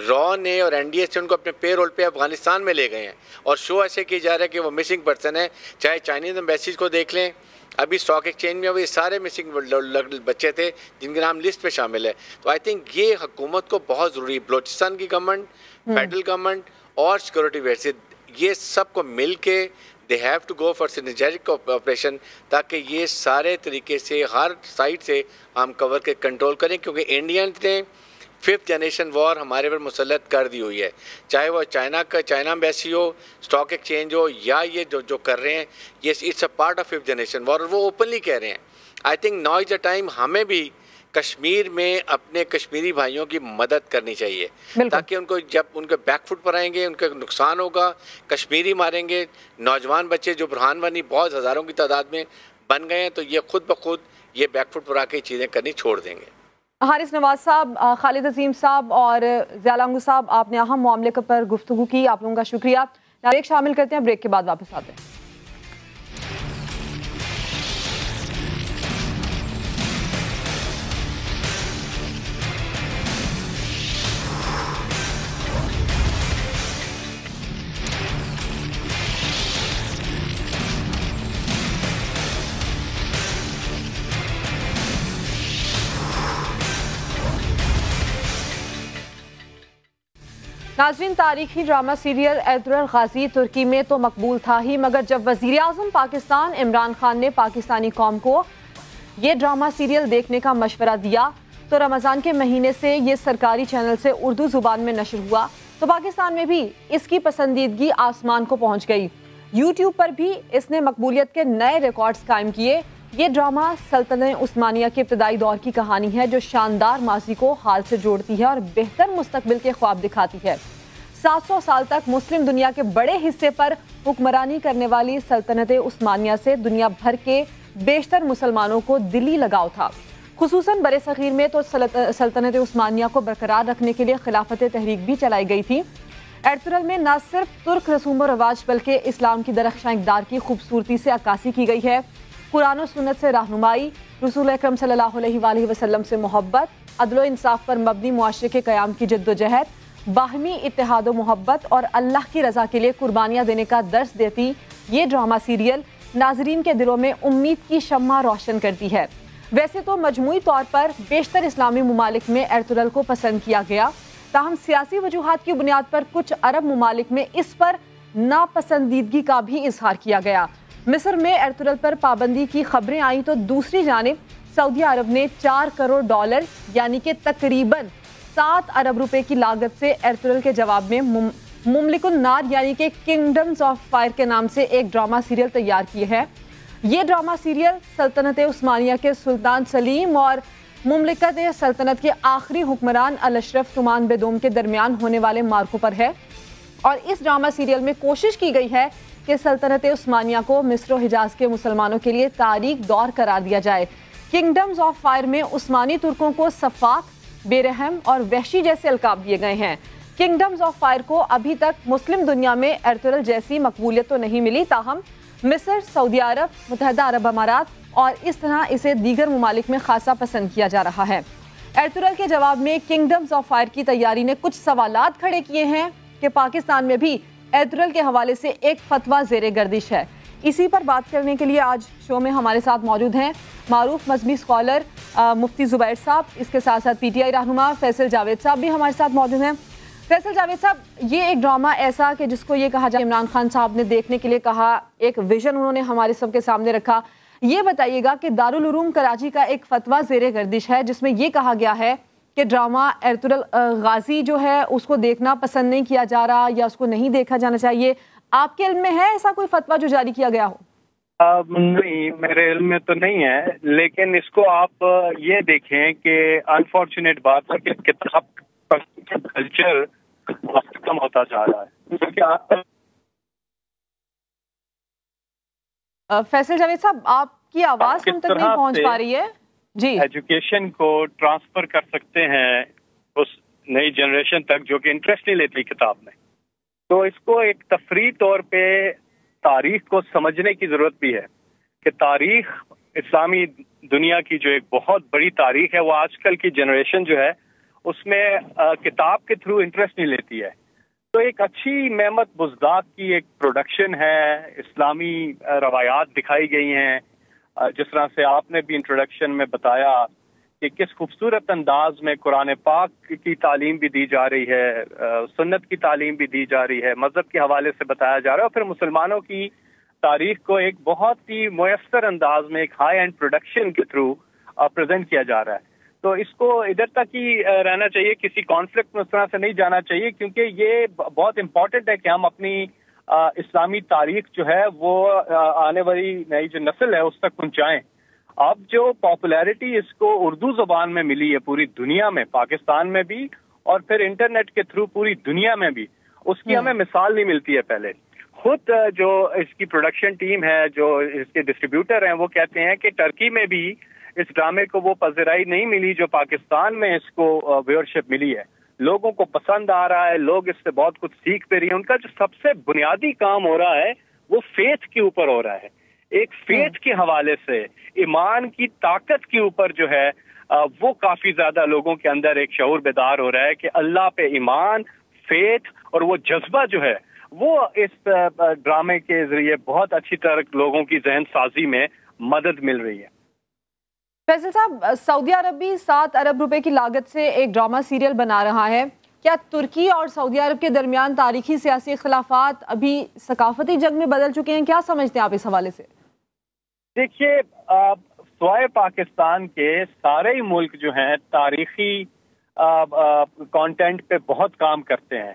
را نے اور این ڈی ایس نے ان کو اپنے پے رول پہ افغانستان میں لے گئے ہیں، اور شو ایسے کیا جا رہا ہے کہ وہ مسنگ پرسن ہے. چاہے چائنیز ایمبیسیز کو دیکھ لیں، ابھی اسٹاک ایکسچینج میں وہ سارے مسنگ بچے تھے جن کے نام لسٹ پہ شامل ہے. تو آئی تھنک یہ حکومت کو بہت ضروری ہے، بلوچستان کی گورنمنٹ، فیڈرل گورنمنٹ اور سیکورٹی فورسز، یہ سب کو مل کے they have to go for synergetic operation تاکہ یہ سارے طریقے سے ہر سائٹ سے ہم کور کے کنٹرول کریں. کیونکہ انڈینز نے 5th جنریشن وار ہمارے پر مسلط کر دی ہوئی ہے، چاہے وہ چائنا ایمبیسی ہو، اسٹاک ایکسچینج ہو، یا یہ جو کر رہے ہیں، یہ it's a part of 5th generation war, اور وہ اوپنلی کہہ رہے ہیں. I think now is the time ہمیں بھی کشمیر میں اپنے کشمیری بھائیوں کی مدد کرنی چاہیے، تاکہ ان کو جب ان کے بیک فٹ پر آئیں گے ان کا نقصان ہوگا، کشمیری ماریں گے، نوجوان بچے جو برہان وانی بہت ہزاروں کی تعداد میں بن گئے ہیں، تو یہ خود بخود یہ بیک فٹ پر آ کے چیزیں کرنی چھوڑ دیں گے. حارث نواز صاحب، خالد عظیم صاحب اور ضیاء لنگو صاحب، آپ نے اہم معاملے پر گفتگو کی، آپ لوگوں کا شکریہ. بریک شامل کرتے ہیں، بریک کے بعد واپس آتے ہیں. नाज़रीन, तारीखी ड्रामा सीरियल एतुरुल गाजी तुर्की में तो मकबूल था ही, मगर जब वज़ीर आज़म पाकिस्तान इमरान खान ने पाकिस्तानी कौम को ये ड्रामा सीरियल देखने का मशवरा दिया तो रमज़ान के महीने से ये सरकारी चैनल से उर्दू ज़ुबान में नशर हुआ तो पाकिस्तान में भी इसकी पसंदीदगी आसमान को पहुँच गई। यूट्यूब पर भी इसने मकबूलियत के नए रिकॉर्ड्स कायम किए। ये ड्रामा सल्तनत उस्मानिया के इब्तदाई दौर की कहानी है जो शानदार माजी को हाल से जोड़ती है और बेहतर मुस्तकबिल के ख्वाब दिखाती है। 700 साल तक मुस्लिम दुनिया के बड़े हिस्से पर हुक्मरानी करने वाली सल्तनत उस्मानिया से दुनिया भर के बेशतर मुसलमानों को दिली लगाव था। खुसूसन बरे सग़ीर में तो सल्तनत उस्मानिया को बरकरार रखने के लिए खिलाफत तहरीक भी चलाई गई थी। एर्तुगरुल में न सिर्फ तुर्क रसूम व रवाज बल्कि इस्लाम की दरख्शां इक़दार की खूबसूरती से अक्कासी की गई है। कुरान और सुन्नत से रहनुमाई, रसूल अकरम सल्लल्लाहु अलैहि वसल्लम से मोहब्बत, अदल व इंसाफ पर मबनी मुआशरे के क़याम की जद्दोजहद, बाहमी इत्तेहाद व मोहब्बत और अल्लाह की रज़ा के लिए कुर्बानियाँ देने का दर्स देती ये ड्रामा सीरियल नाज़रीन के दिलों में उम्मीद की शम्मा रोशन करती है। वैसे तो मजमूई तौर पर बेशतर इस्लामी ममालिक में एर्तुगरुल को पसंद किया गया, ताहम सियासी वजूहात की बुनियाद पर कुछ अरब ममालिक में इस पर नापसंदीदगी का भी इजहार किया गया। मिस्र में एर्तुगरुल पर पाबंदी की खबरें आई तो दूसरी जानिब सऊदी अरब ने $4 करोड़ यानी कि तकरीबन 7 अरब रुपए की लागत से एर्तुगरुल के जवाब में मुमलिकुन नार यानी कि किंगडम्स ऑफ फायर के नाम से एक ड्रामा सीरियल तैयार किए है। ये ड्रामा सीरियल सल्तनत उस्मानिया के सुल्तान सलीम और मुमलिकत सल्तनत के आखिरी हुक्मरान अल अशरफ तुमान बेदोम के दरमियान होने वाले मार्कों पर है और इस ड्रामा सीरियल में कोशिश की गई है कि सल्तनत उस्मानिया को मिस्र और हिजाज के मुसलमानों के लिए तारीख दौर करार दिया जाए। किंगडम्स ऑफ फायर में उस्मानी तुर्कों को सफाक, बेरहम और वहशी जैसे अलकाब दिए गए हैं। किंगडम्स ऑफ फायर को अभी तक मुस्लिम दुनिया में एर्तुगरुल जैसी मकबूलियत तो नहीं मिली, ताहम मिस्र, सऊदी अरब, मुत्तहिदा अरब अमारात और इस तरह इसे दीगर ममालिक में खासा पसंद किया जा रहा है। एर्तुगरुल के जवाब में किंगडम्स ऑफ फायर की तैयारी ने कुछ सवालात खड़े किए हैं कि पाकिस्तान में भी एर्तुगरुल के हवाले से एक फतवा ज़ेरे गर्दिश है। इसी पर बात करने के लिए आज शो में हमारे साथ मौजूद हैं मारूफ मजहबी स्कॉलर मुफ्ती ज़ुबैर साहब, इसके साथ साथ PTI रहनुमा फैसल जावेद साहब भी हमारे साथ मौजूद हैं। फैसल जावेद साहब, ये एक ड्रामा ऐसा कि जिसको ये कहा जाए इमरान खान साहब ने देखने के लिए कहा, एक विजन उन्होंने हमारे सबके सामने रखा। ये बताइएगा कि दारुल उलूम कराची का एक फतवा ज़ेरे गर्दिश है जिसमें ये कहा गया है कि ड्रामा एर्तुगरुल गाजी जो है उसको देखना पसंद नहीं किया जा रहा या उसको नहीं देखा जाना चाहिए। आपके इल्म में है ऐसा कोई फतवा जो जारी किया गया हो? नहीं, मेरे इल्म में तो नहीं है, लेकिन इसको आप ये देखें कि अनफॉर्चुनेट बात है कि किताब कल्चर खत्म होता जा रहा है। फैसल जावेद साहब, आपकी आवाज हम तक नहीं पहुंच पा रही है जी। एजुकेशन को ट्रांसफर कर सकते हैं उस नई जनरेशन तक जो कि इंटरेस्ट नहीं लेती किताब में, तो इसको एक तफरी तौर पे तारीख को समझने की जरूरत भी है कि तारीख इस्लामी दुनिया की जो एक बहुत बड़ी तारीख है वो आजकल की जनरेशन जो है उसमें किताब के थ्रू इंटरेस्ट नहीं लेती है। तो एक अच्छी मेहमत बुज़दात की एक प्रोडक्शन है, इस्लामी रवायात दिखाई गई हैं, जिस तरह से आपने भी इंट्रोडक्शन में बताया कि किस खूबसूरत अंदाज में कुरान पाक की तालीम भी दी जा रही है, सुन्नत की तालीम भी दी जा रही है, मजहब के हवाले से बताया जा रहा है और फिर मुसलमानों की तारीख को एक बहुत ही मुयस्सर अंदाज में एक हाई एंड प्रोडक्शन के थ्रू प्रेजेंट किया जा रहा है। तो इसको इधर तक ही रहना चाहिए, किसी कॉन्फ्लिक्ट में उस तरह से नहीं जाना चाहिए, क्योंकि ये बहुत इंपॉर्टेंट है कि हम अपनी इस्लामी तारीख जो है वो आने वाली नई जो नस्ल है उस तक पहुंचाएं। अब जो पॉपुलैरिटी इसको उर्दू ज़ुबान में मिली है पूरी दुनिया में, पाकिस्तान में भी और फिर इंटरनेट के थ्रू पूरी दुनिया में भी, उसकी हमें मिसाल नहीं मिलती है। पहले खुद जो इसकी प्रोडक्शन टीम है, जो इसके डिस्ट्रीब्यूटर हैं, वो कहते हैं कि टर्की में भी इस ड्रामे को वो पज़िराई नहीं मिली जो पाकिस्तान में इसको व्यूअरशिप मिली है। लोगों को पसंद आ रहा है, लोग इससे बहुत कुछ सीख पे रही हैं। उनका जो सबसे बुनियादी काम हो रहा है वो फेथ के ऊपर हो रहा है, एक फेथ के हवाले से, ईमान की ताकत के ऊपर जो है वो काफी ज्यादा लोगों के अंदर एक शऊर बेदार हो रहा है कि अल्लाह पे ईमान, फेथ और वो जज्बा जो है वो इस ड्रामे के जरिए बहुत अच्छी तरह लोगों की जहन साजी में मदद मिल रही है। फैसल साहब, सऊदी अरब भी 7 अरब रुपए की लागत से एक ड्रामा सीरियल बना रहा है क्या तुर्की और सऊदी अरब के दरमियान तारीखी सियासी इख्तिलाफात अभी सकाफती जंग में बदल चुके हैं? क्या समझते हैं आप इस हवाले से? देखिए, सिवाय पाकिस्तान के सारे ही मुल्क जो हैं तारीखी कंटेंट पे बहुत काम करते हैं।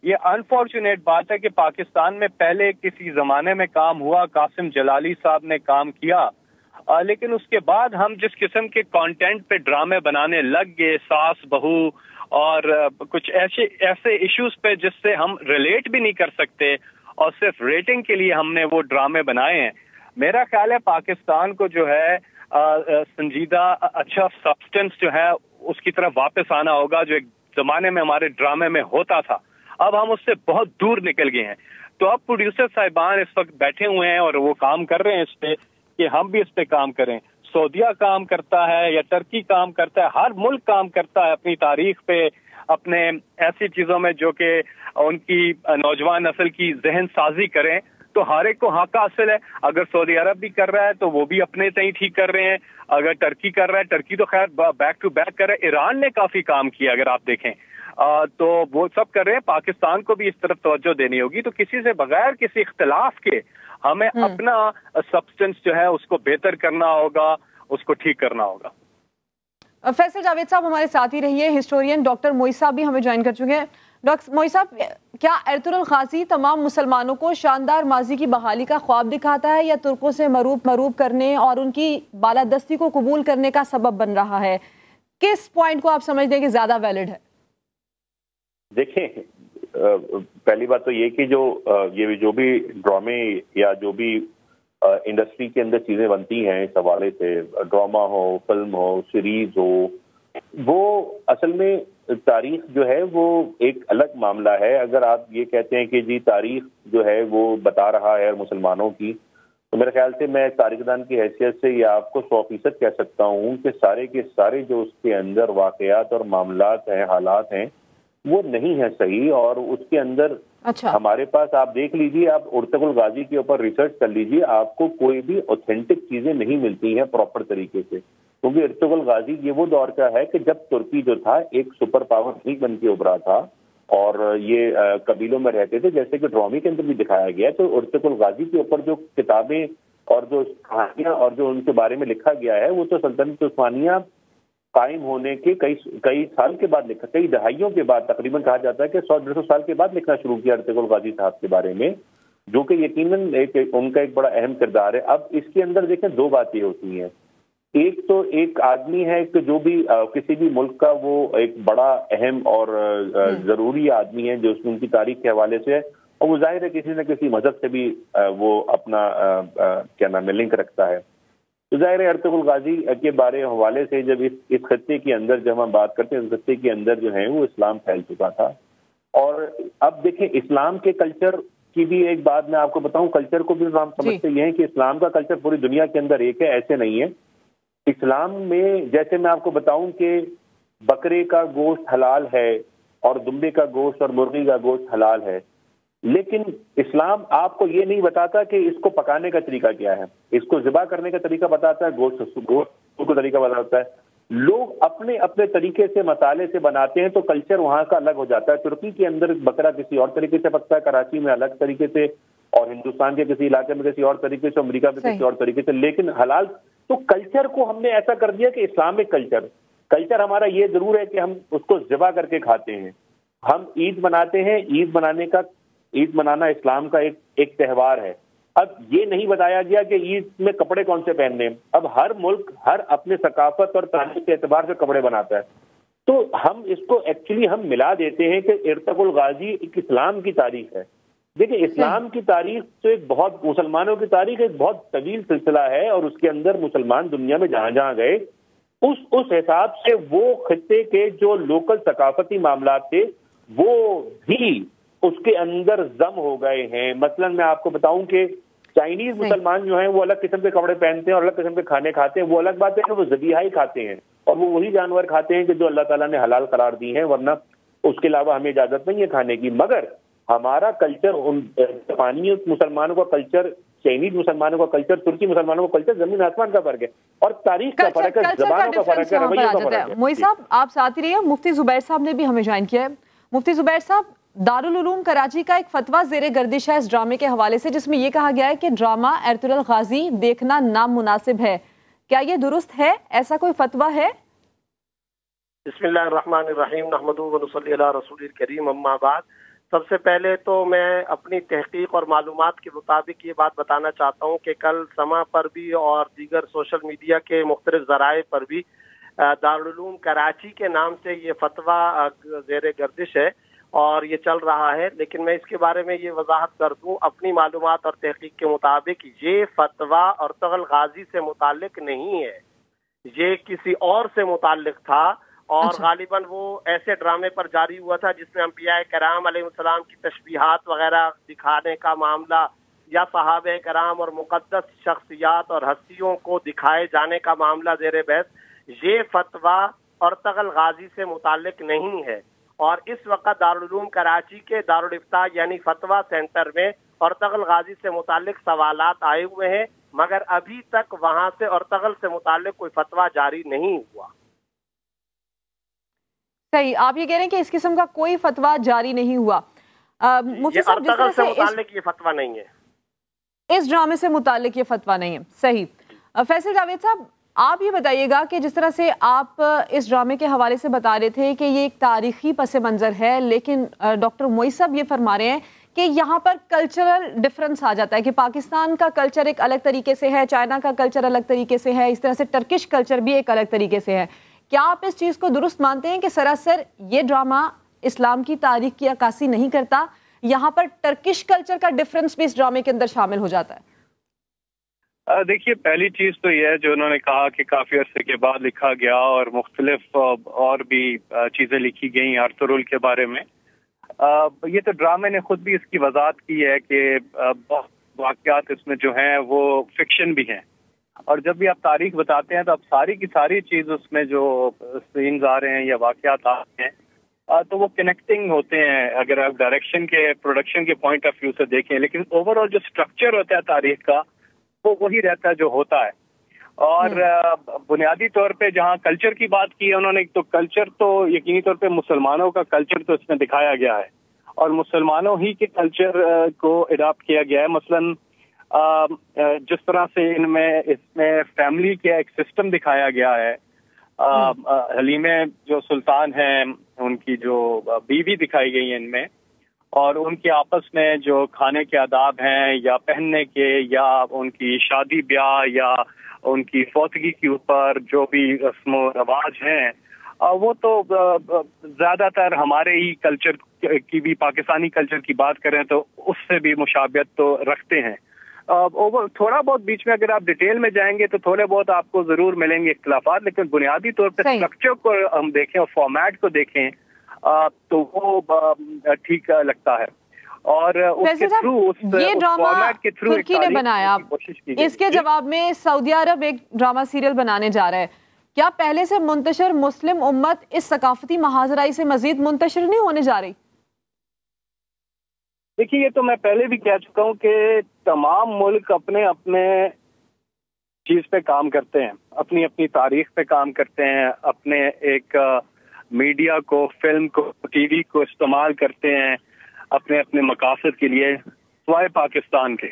ये अनफॉर्चुनेट बात है कि पाकिस्तान में पहले किसी जमाने में काम हुआ, कासिम जलाली साहब ने काम किया, लेकिन उसके बाद हम जिस किस्म के कंटेंट पे ड्रामे बनाने लग गए, सास बहू और कुछ ऐसे इश्यूज पे जिससे हम रिलेट भी नहीं कर सकते और सिर्फ रेटिंग के लिए हमने वो ड्रामे बनाए हैं। मेरा ख्याल है पाकिस्तान को जो है संजीदा अच्छा सब्सटेंस जो है उसकी तरफ वापस आना होगा, जो एक जमाने में हमारे ड्रामे में होता था। अब हम उससे बहुत दूर निकल गए हैं। तो अब प्रोड्यूसर साहिबान इस वक्त बैठे हुए हैं और वो काम कर रहे हैं इस पे कि हम भी इस पे काम करें। सऊदीया काम करता है या टर्की काम करता है, हर मुल्क काम करता है अपनी तारीख पे, अपने ऐसी चीजों में जो कि उनकी नौजवान नस्ल की जहन साजी करें। तो हर एक को हक हासिल है। अगर सऊदी अरब भी कर रहा है तो वो भी अपने से ही ठीक कर रहे हैं। अगर टर्की कर रहा है, टर्की तो खैर बैक टू बैक कर रहा है। ईरान ने काफी काम किया अगर आप देखें, तो वो सब कर रहे हैं। पाकिस्तान को भी इस तरफ तवज्जो देनी होगी। तो किसी से बगैर किसी इख्तिलाफ के हमें अपना सब्सटेंस जो है उसको बेहतर करना होगा, उसको ठीक करना होगा। फैसल जावेद साहब हमारे साथ ही रहिए। हिस्टोरियन डॉक्टर मोइज साहब भी हमें ज्वाइन कर चुके हैं। डॉक्टर मोइज साहब, क्या एर्तुगरुल गाजी तमाम मुसलमानों को शानदार माजी की बहाली का ख्वाब दिखाता है या तुर्कों से मरूब करने और उनकी बालादस्ती को कबूल करने का सबब बन रहा है? किस पॉइंट को आप समझते हैं कि ज्यादा वैलिड है? देखें, पहली बात तो ये कि जो भी ड्रामे या जो भी इंडस्ट्री के अंदर चीजें बनती हैं इस हवाले से, ड्रामा हो, फिल्म हो, सीरीज हो, वो असल में तारीख जो है वो एक अलग मामला है। अगर आप ये कहते हैं कि जी तारीख जो है वो बता रहा है मुसलमानों की, तो मेरे ख्याल से मैं तारीखदान की हैसियत से ये आपको 100% कह सकता हूँ कि सारे के सारे जो उसके अंदर वाकयात और मामलात हैं, हालात हैं, वो नहीं है सही। और उसके अंदर हमारे पास आप देख लीजिए, आप एर्तुगरुल गाजी के ऊपर रिसर्च कर लीजिए, आपको कोई भी ऑथेंटिक चीजें नहीं मिलती हैं प्रॉपर तरीके से। क्योंकि एर्तुगरुल गाजी ये वो दौर का है कि जब तुर्की जो था एक सुपर पावर नहीं बन के उभरा था और ये कबीलों में रहते थे, जैसे कि ड्रामे के अंदर भी दिखाया गया। तो एर्तुगरुल गाजी के ऊपर जो किताबें और जो कहानियां और जो उनके बारे में लिखा गया है वो तो सल्तनत उस्मानिया कायम होने के कई साल के बाद लिखा, कई दहाइयों के बाद, तकरीबन कहा जाता है कि 100-150 साल के बाद लिखना शुरू किया एर्तुगरुल गाजी साहब के बारे में, जो कि यकीनन उनका एक बड़ा अहम किरदार है। अब इसके अंदर देखें दो बातें होती हैं। एक तो एक आदमी है कि जो भी किसी भी मुल्क का वो एक बड़ा अहम और जरूरी आदमी है जो उनकी तारीख के हवाले से है, और वो जाहिर है किसी न किसी मजहब से भी वो अपना क्या नाम है लिंक रखता है। तो जाहिर है एर्तुगरुल गाजी के बारे हवाले से जब इस खत्ते के अंदर जब हम बात करते हैं, इस खत्ते के अंदर जो है वो इस्लाम फैल चुका था। और अब देखें, इस्लाम के कल्चर की भी एक बात मैं आपको बताऊं, कल्चर को भी हम समझते हैं कि इस्लाम का कल्चर पूरी दुनिया के अंदर एक है, ऐसे नहीं है। इस्लाम में जैसे मैं आपको बताऊं कि बकरे का गोश्त हलाल है और दुम्बे का गोश्त और मुर्गी का गोश्त हलाल है, लेकिन इस्लाम आपको ये नहीं बताता कि इसको पकाने का तरीका क्या है, इसको ज़िबा करने का तरीका बताता है, गोश्त को तरीका बताता है। लोग अपने अपने तरीके से मसाले से बनाते हैं, तो कल्चर वहाँ का अलग हो जाता है। तुर्की के अंदर बकरा किसी और तरीके से पकता है, कराची में अलग तरीके से, और हिंदुस्तान के किसी इलाके में किसी और तरीके से, अमेरिका में किसी और तरीके से, लेकिन हलाल। तो कल्चर को हमने ऐसा कर दिया कि इस्लामिक कल्चर हमारा ये जरूर है कि हम उसको ज़िबा करके खाते हैं। हम ईद मनाते हैं, ईद मनाना इस्लाम का एक त्यौहार है। अब ये नहीं बताया गया कि ईद में कपड़े कौन से पहनने हैं। अब हर मुल्क हर अपने सकाफत और तारीख के एतबार से कपड़े बनाता है। तो हम इसको एक्चुअली हम मिला देते हैं कि एर्तुगरुल गाजी एक इस्लाम की तारीख है। देखिए, इस्लाम की तारीख तो एक बहुत, मुसलमानों की तारीख एक बहुत तवील सिलसिला है, और उसके अंदर मुसलमान दुनिया में जहां जहां गए उस हिसाब से वो खित्ते के जो लोकल सकाफती मामलात थे वो भी उसके अंदर जम हो गए हैं। मसलन मैं आपको बताऊं कि चाइनीज मुसलमान जो हैं वो अलग किस्म के कपड़े पहनते हैं और अलग किस्म के खाने खाते हैं। वो अलग बात है कि वो ज़बीहा ही खाते हैं और वो वही जानवर खाते हैं कि जो अल्लाह ताला ने हलाल करार दी हैं, वरना उसके अलावा हमें इजाजत नहीं है खाने की। मगर हमारा कल्चर, उन जापानी मुसलमानों का कल्चर, चाइनीज मुसलमानों का कल्चर, तुर्की मुसलमानों का कल्चर जमीन आसमान का फर्क है, और तारीख का फर्क है, ज़बानों का फर्क है, रवैयों का फर्क है। मोइज साहब, आप साथ ही रहिए। मुफ्ती जुबैर साहब ने भी हमें ज्वाइन किया है। मुफ्ती जुबैर साहब, दारुल उलूम कराची का एक फतवा ज़ेरे गर्दिश है इस ड्रामे के हवाले से, जिसमें यह कहा गया है कि ड्रामा एर्तुगरुल गाजी देखना नामुनासिब है। क्या ये दुरुस्त है? ऐसा कोई फतवा है? बिस्मिल्लाहिर्रहमानिर्रहीम नहमदुहु व नुसल्ली अला रसूलिल करीम, अम्मा बाद। सबसे पहले तो मैं अपनी तहकीक और मालूमात के मुताबिक ये बात बताना चाहता हूँ कि कल समा पर भी और दीगर सोशल मीडिया के मुख्तलिफ ज़राए पर भी दारुल उलूम कराची के नाम से ये फतवा ज़ेरे गर्दिश है और ये चल रहा है। लेकिन मैं इसके बारे में ये वजाहत कर दूं, अपनी मालूमात और तहकीक के मुताबिक ये फतवा एर्तुगरुल गाजी से मुताल्लिक नहीं है, ये किसी और से मुताल्लिक था और गालिबन वो ऐसे ड्रामे पर जारी हुआ था जिसमें अंबिया कराम अलैहिस्सलाम की तशबीहात वगैरह दिखाने का मामला या सहाबे कराम और मुक़द्दस शख्सियात और हस्तियों को दिखाए जाने का मामला ज़ेरे बहस। ये फतवा एर्तुगरुल गाजी से मुताल्लिक नहीं है और इस वक्त दारुल उलूम कराची के दारुल इफ्ता यानी फतवा सेंटर में एर्तुगरुल गाजी से मुताल्लिक सवालात आए हुए हैं, मगर अभी तक वहां से एर्तुगरुल से मुताल्लिक कोई फतवा जारी नहीं हुआ। सही, आप ये कह रहे हैं कि इस किस्म का कोई फतवा जारी नहीं हुआ। मुफ्ती साहब, जिस तरह से मुताल्लिक ये फतवा नहीं है, इस ड्रामे से मुताल्लिक ये फतवा नहीं है। सही। फैसल जावेद साहब, आप ये बताइएगा कि जिस तरह से आप इस ड्रामे के हवाले से बता रहे थे कि ये एक तारीखी पस मंज़र है, लेकिन डॉक्टर मोई साहब ये फरमा रहे हैं कि यहाँ पर कल्चरल डिफरेंस आ जाता है कि पाकिस्तान का कल्चर एक अलग तरीके से है, चाइना का कल्चर अलग तरीके से है, इस तरह से टर्किश कल्चर भी एक अलग तरीके से है। क्या आप इस चीज़ को दुरुस्त मानते हैं कि सरासर ये ड्रामा इस्लाम की तारीख की अक्कासी नहीं करता, यहाँ पर टर्किश कल्चर का डिफरेंस भी इस ड्रामे के अंदर शामिल हो जाता है? देखिए, पहली चीज़ तो यह है जो उन्होंने कहा कि काफ़ी अरसे के बाद लिखा गया और मुख्तलिफ और भी चीज़ें लिखी गई एर्तुगरुल के बारे में। ये तो ड्रामे ने खुद भी इसकी वजाहत की है कि बहुत वाक़यात इसमें जो हैं वो फिक्शन भी हैं, और जब भी आप तारीख बताते हैं तो आप सारी की सारी चीज़ उसमें जो सीन्स आ रहे हैं या वाक़यात आ रहे हैं तो वो कनेक्टिंग होते हैं अगर आप डायरेक्शन के प्रोडक्शन के पॉइंट ऑफ व्यू से देखें। लेकिन ओवरऑल जो स्ट्रक्चर होता है तारीख का वो वही रहता है जो होता है। और बुनियादी तौर पे जहाँ कल्चर की बात की है उन्होंने, तो कल्चर तो यकीनी तौर पे मुसलमानों का कल्चर तो इसमें दिखाया गया है और मुसलमानों ही के कल्चर को अडॉप्ट किया गया है। मसलन जिस तरह से इसमें फैमिली का एक सिस्टम दिखाया गया है। हलीमे जो सुल्तान हैं उनकी जो बीवी दिखाई गई है इनमें, और उनके आपस में जो खाने के आदाब हैं या पहनने के या उनकी शादी ब्याह या उनकी फौतगी के ऊपर जो भी रस्म रवाज हैं वो तो ज्यादातर हमारे ही कल्चर की भी, पाकिस्तानी कल्चर की बात करें तो उससे भी मुशाबियत तो रखते हैं। थोड़ा बहुत बीच में अगर आप डिटेल में जाएंगे तो थोड़े बहुत आपको जरूर मिलेंगे इख्तिलाफात, लेकिन बुनियादी तौर पर स्ट्रक्चर को हम देखें और फॉर्मेट को देखें तो वो ठीक लगता है। और उसके थ्रू ये ड्रामा तुर्की ने बनाया, इसके जवाब में सऊदी अरब एक ड्रामा सीरियल बनाने जा रहा है। क्या पहले से मुंतशिर मुस्लिम उम्मत इस सकाफती महाजराई से मजीद मुंतशिर नहीं होने जा रही? देखिए, ये तो मैं पहले भी कह चुका हूँ कि तमाम मुल्क अपने अपने चीज पे काम करते हैं, अपनी अपनी तारीख पे काम करते हैं, अपने एक मीडिया को, फिल्म को, टीवी को इस्तेमाल करते हैं अपने अपने मकासद के लिए, सिवाय पाकिस्तान के।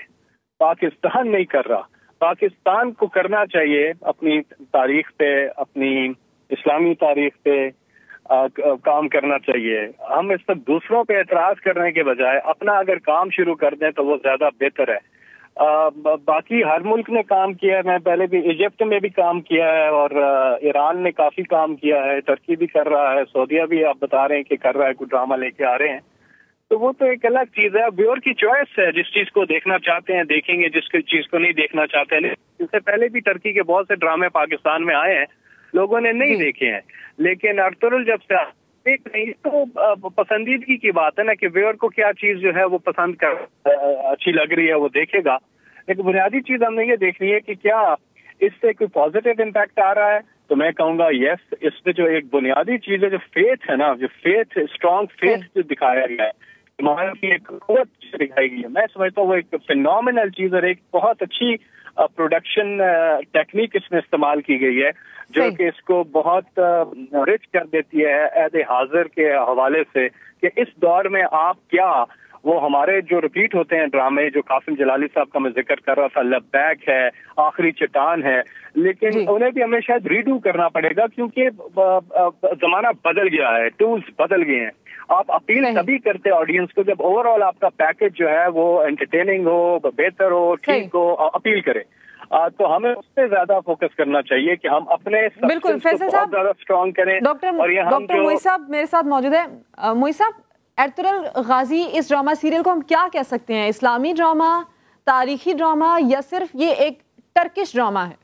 पाकिस्तान नहीं कर रहा। पाकिस्तान को करना चाहिए अपनी तारीख पे, अपनी इस्लामी तारीख पे काम करना चाहिए। हम इस पर दूसरों पे एतराज करने के बजाय अपना अगर काम शुरू कर दें तो वो ज्यादा बेहतर है। बाकी हर मुल्क ने काम किया है, मैं पहले भी इजिप्ट में भी काम किया है और ईरान ने काफी काम किया है, टर्की भी कर रहा है, सऊदीया भी आप बता रहे हैं कि कर रहा है, कुछ ड्रामा लेके आ रहे हैं। तो वो तो एक अलग चीज है, व्यूअर की चॉइस है, जिस चीज को देखना चाहते हैं देखेंगे, जिस चीज को नहीं देखना चाहते हैं। इससे पहले भी टर्की के बहुत से ड्रामे पाकिस्तान में आए हैं, लोगों ने नहीं देखे हैं, लेकिन एर्तुगरुल जब से देख नहीं तो पसंदीदगी की बात है ना कि व्यूअर को क्या चीज जो है वो पसंद कर अच्छी लग रही है वो देखेगा। लेकिन बुनियादी चीज हमने ये देखनी है कि क्या इससे कोई पॉजिटिव इम्पैक्ट आ रहा है। तो मैं कहूँगा यस, इसमें जो एक बुनियादी चीज है, जो फेथ है ना, जो फेथ, स्ट्रॉन्ग फेथ जो दिखाया गया है, ईमान की एक कुव्वत दिखाई गई है, मैं समझता हूँ वो एक फिनोमिनल चीज और एक बहुत अच्छी प्रोडक्शन टेक्निक इसमें इस्तेमाल की गई है जो कि इसको बहुत रिच कर देती है ऐद हाजिर के हवाले से कि इस दौर में आप क्या वो हमारे जो रिपीट होते हैं ड्रामे जो कासिम जलाली साहब का मैं जिक्र कर रहा था, लबैक है, आखिरी चट्टान है, लेकिन उन्हें भी हमें शायद रीडू करना पड़ेगा क्योंकि जमाना बदल गया है, टूल्स बदल गए हैं। आप अपील तभी करते ऑडियंस को जब ओवरऑल आपका पैकेज जो है वो एंटरटेनिंग हो, बेहतर हो, ठीक हो, अपील करे। तो हमें उस पर ज्यादा फोकस करना चाहिए कि हम अपने बिल्कुल फैसल साहब ज्यादा स्ट्रॉन्ग करें। डॉक्टर मोइज साहब मेरे साथ मौजूद है। मोइज साहब, एर्तुगरुल गाजी इस ड्रामा सीरियल को हम क्या कह सकते हैं? इस्लामी ड्रामा, तारीखी ड्रामा, या सिर्फ ये एक टर्किश ड्रामा है?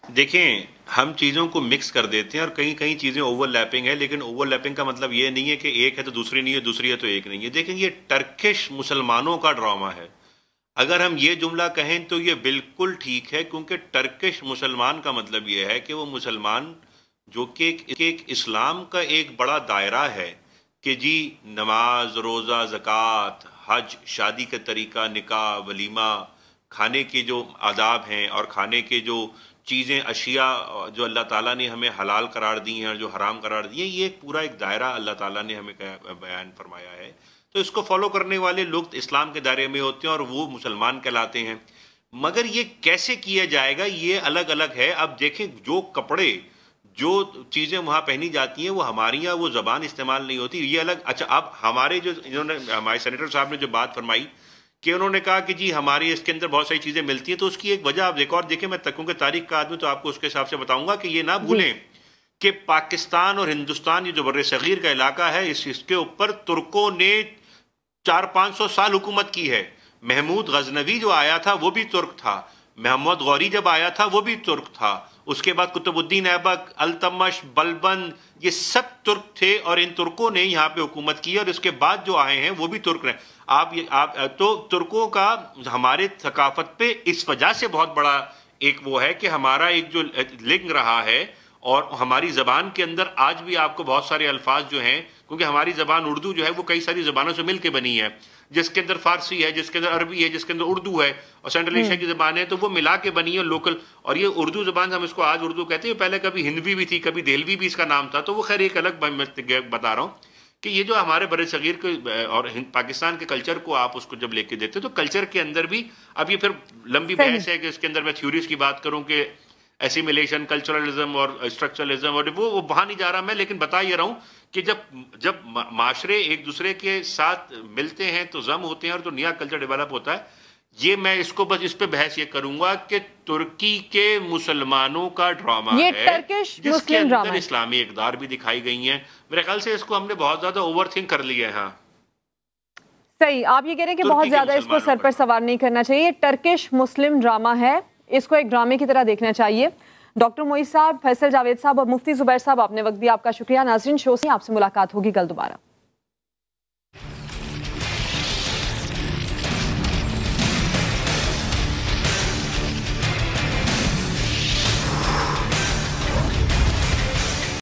देखें, हम चीज़ों को मिक्स कर देते हैं और कई कई चीज़ें ओवरलैपिंग है, लेकिन ओवरलैपिंग का मतलब ये नहीं है कि एक है तो दूसरी नहीं है, दूसरी है तो एक नहीं है। देखें, ये टर्किश मुसलमानों का ड्रामा है। अगर हम ये जुमला कहें तो ये बिल्कुल ठीक है, क्योंकि टर्किश मुसलमान का मतलब ये है कि वो मुसलमान जो कि एक इस्लाम का एक बड़ा दायरा है कि जी नमाज, रोज़ा, ज़कात, हज, शादी का तरीका, निकाह, वलीमा, खाने के जो आदाब हैं और खाने के जो चीज़ें, अशिया जो अल्लाह ताला ने हमें हलाल करार दी हैं और जो हराम करार दी हैं, ये एक पूरा एक दायरा अल्लाह ताला ने हमें बयान फरमाया है। तो इसको फॉलो करने वाले लोग इस्लाम के दायरे में होते हैं और वो मुसलमान कहलाते हैं। मगर ये कैसे किया जाएगा ये अलग अलग है। अब देखें, जो कपड़े, जो चीज़ें वहाँ पहनी जाती हैं वो हमारी यहाँ वो ज़बान इस्तेमाल नहीं होती, ये अलग। अच्छा, अब हमारे जो इन्होंने हमारे सेनेटर साहब ने जो बात फरमाई कि उन्होंने कहा कि जी हमारी इसके अंदर बहुत सारी चीज़ें मिलती हैं, तो उसकी एक वजह आप देखो और देखें, मैं तकों के तारीख का आदमी तो आपको उसके हिसाब से बताऊंगा कि ये ना भूलें कि पाकिस्तान और हिंदुस्तान ये जो बर्रे सगीर का इलाका है, इसके ऊपर तुर्कों ने 400-500 साल हुकूमत की है। महमूद गजनवी जो आया था वो भी तुर्क था, मोहम्मद गौरी जब आया था वो भी तुर्क था, उसके बाद कुतुबुद्दीन ऐबक, अल्तमश, बलबन, ये सब तुर्क थे और इन तुर्कों ने यहाँ पे हुकूमत की और इसके बाद जो आए हैं वो भी तुर्क रहे। आप तो तुर्कों का हमारे थकाफत पे इस वजह से बहुत बड़ा एक वो है कि हमारा एक जो लिंग रहा है और हमारी ज़बान के अंदर आज भी आपको बहुत सारे अल्फाज जो हैं, क्योंकि हमारी ज़बान उर्दू जो है वो कई सारी ज़बानों से मिल के बनी है, जिसके अंदर फारसी है, जिसके अंदर अरबी है, जिसके अंदर उर्दू है और सेंट्रल एशिया की ज़बान है, तो वो मिला के बनी है लोकल। और ये उर्दू ज़बान हम इसको आज उर्दू कहते हैं, पहले कभी हिंदवी भी थी, कभी देहलवी भी इसका नाम था, तो वो खैर एक अलग बता रहा हूँ कि ये जो हमारे बड़े सगीर के और पाकिस्तान के कल्चर को आप उसको जब लेके देते तो कल्चर के अंदर भी, अब ये फिर लंबी बहस है कि इसके अंदर मैं थ्योरीज की बात करूं कि एसिमिलेशन, कल्चरलिज्म और स्ट्रक्चरलिज्म, और वो वहां नहीं जा रहा मैं, लेकिन बता ये रहा हूं कि जब माशरे एक दूसरे के साथ मिलते हैं तो जम होते हैं और तो नया कल्चर डेवलप होता है। ये मैं इसको बस इस पे बहस ये करूंगा कि तुर्की के मुसलमानों का ड्रामा है, जिसके अंदर इस्लामी इक़दार भी दिखाई गई हैं। मेरे ख्याल से इसको हमने बहुत ज्यादा ओवरथिंक कर लिया है। हाँ सही, आप ये कह रहे हैं कि बहुत ज्यादा इसको सर पर सवार नहीं करना चाहिए। टर्किश मुस्लिम ड्रामा है, इसको एक ड्रामे की तरह देखना चाहिए। डॉक्टर मोइज साहब, फैसल जावेद साहब और मुफ्ती जुबैर साहब, आपने वक्त दिया, आपका शुक्रिया। नाज़रीन, शो से आपसे मुलाकात होगी कल दोबारा।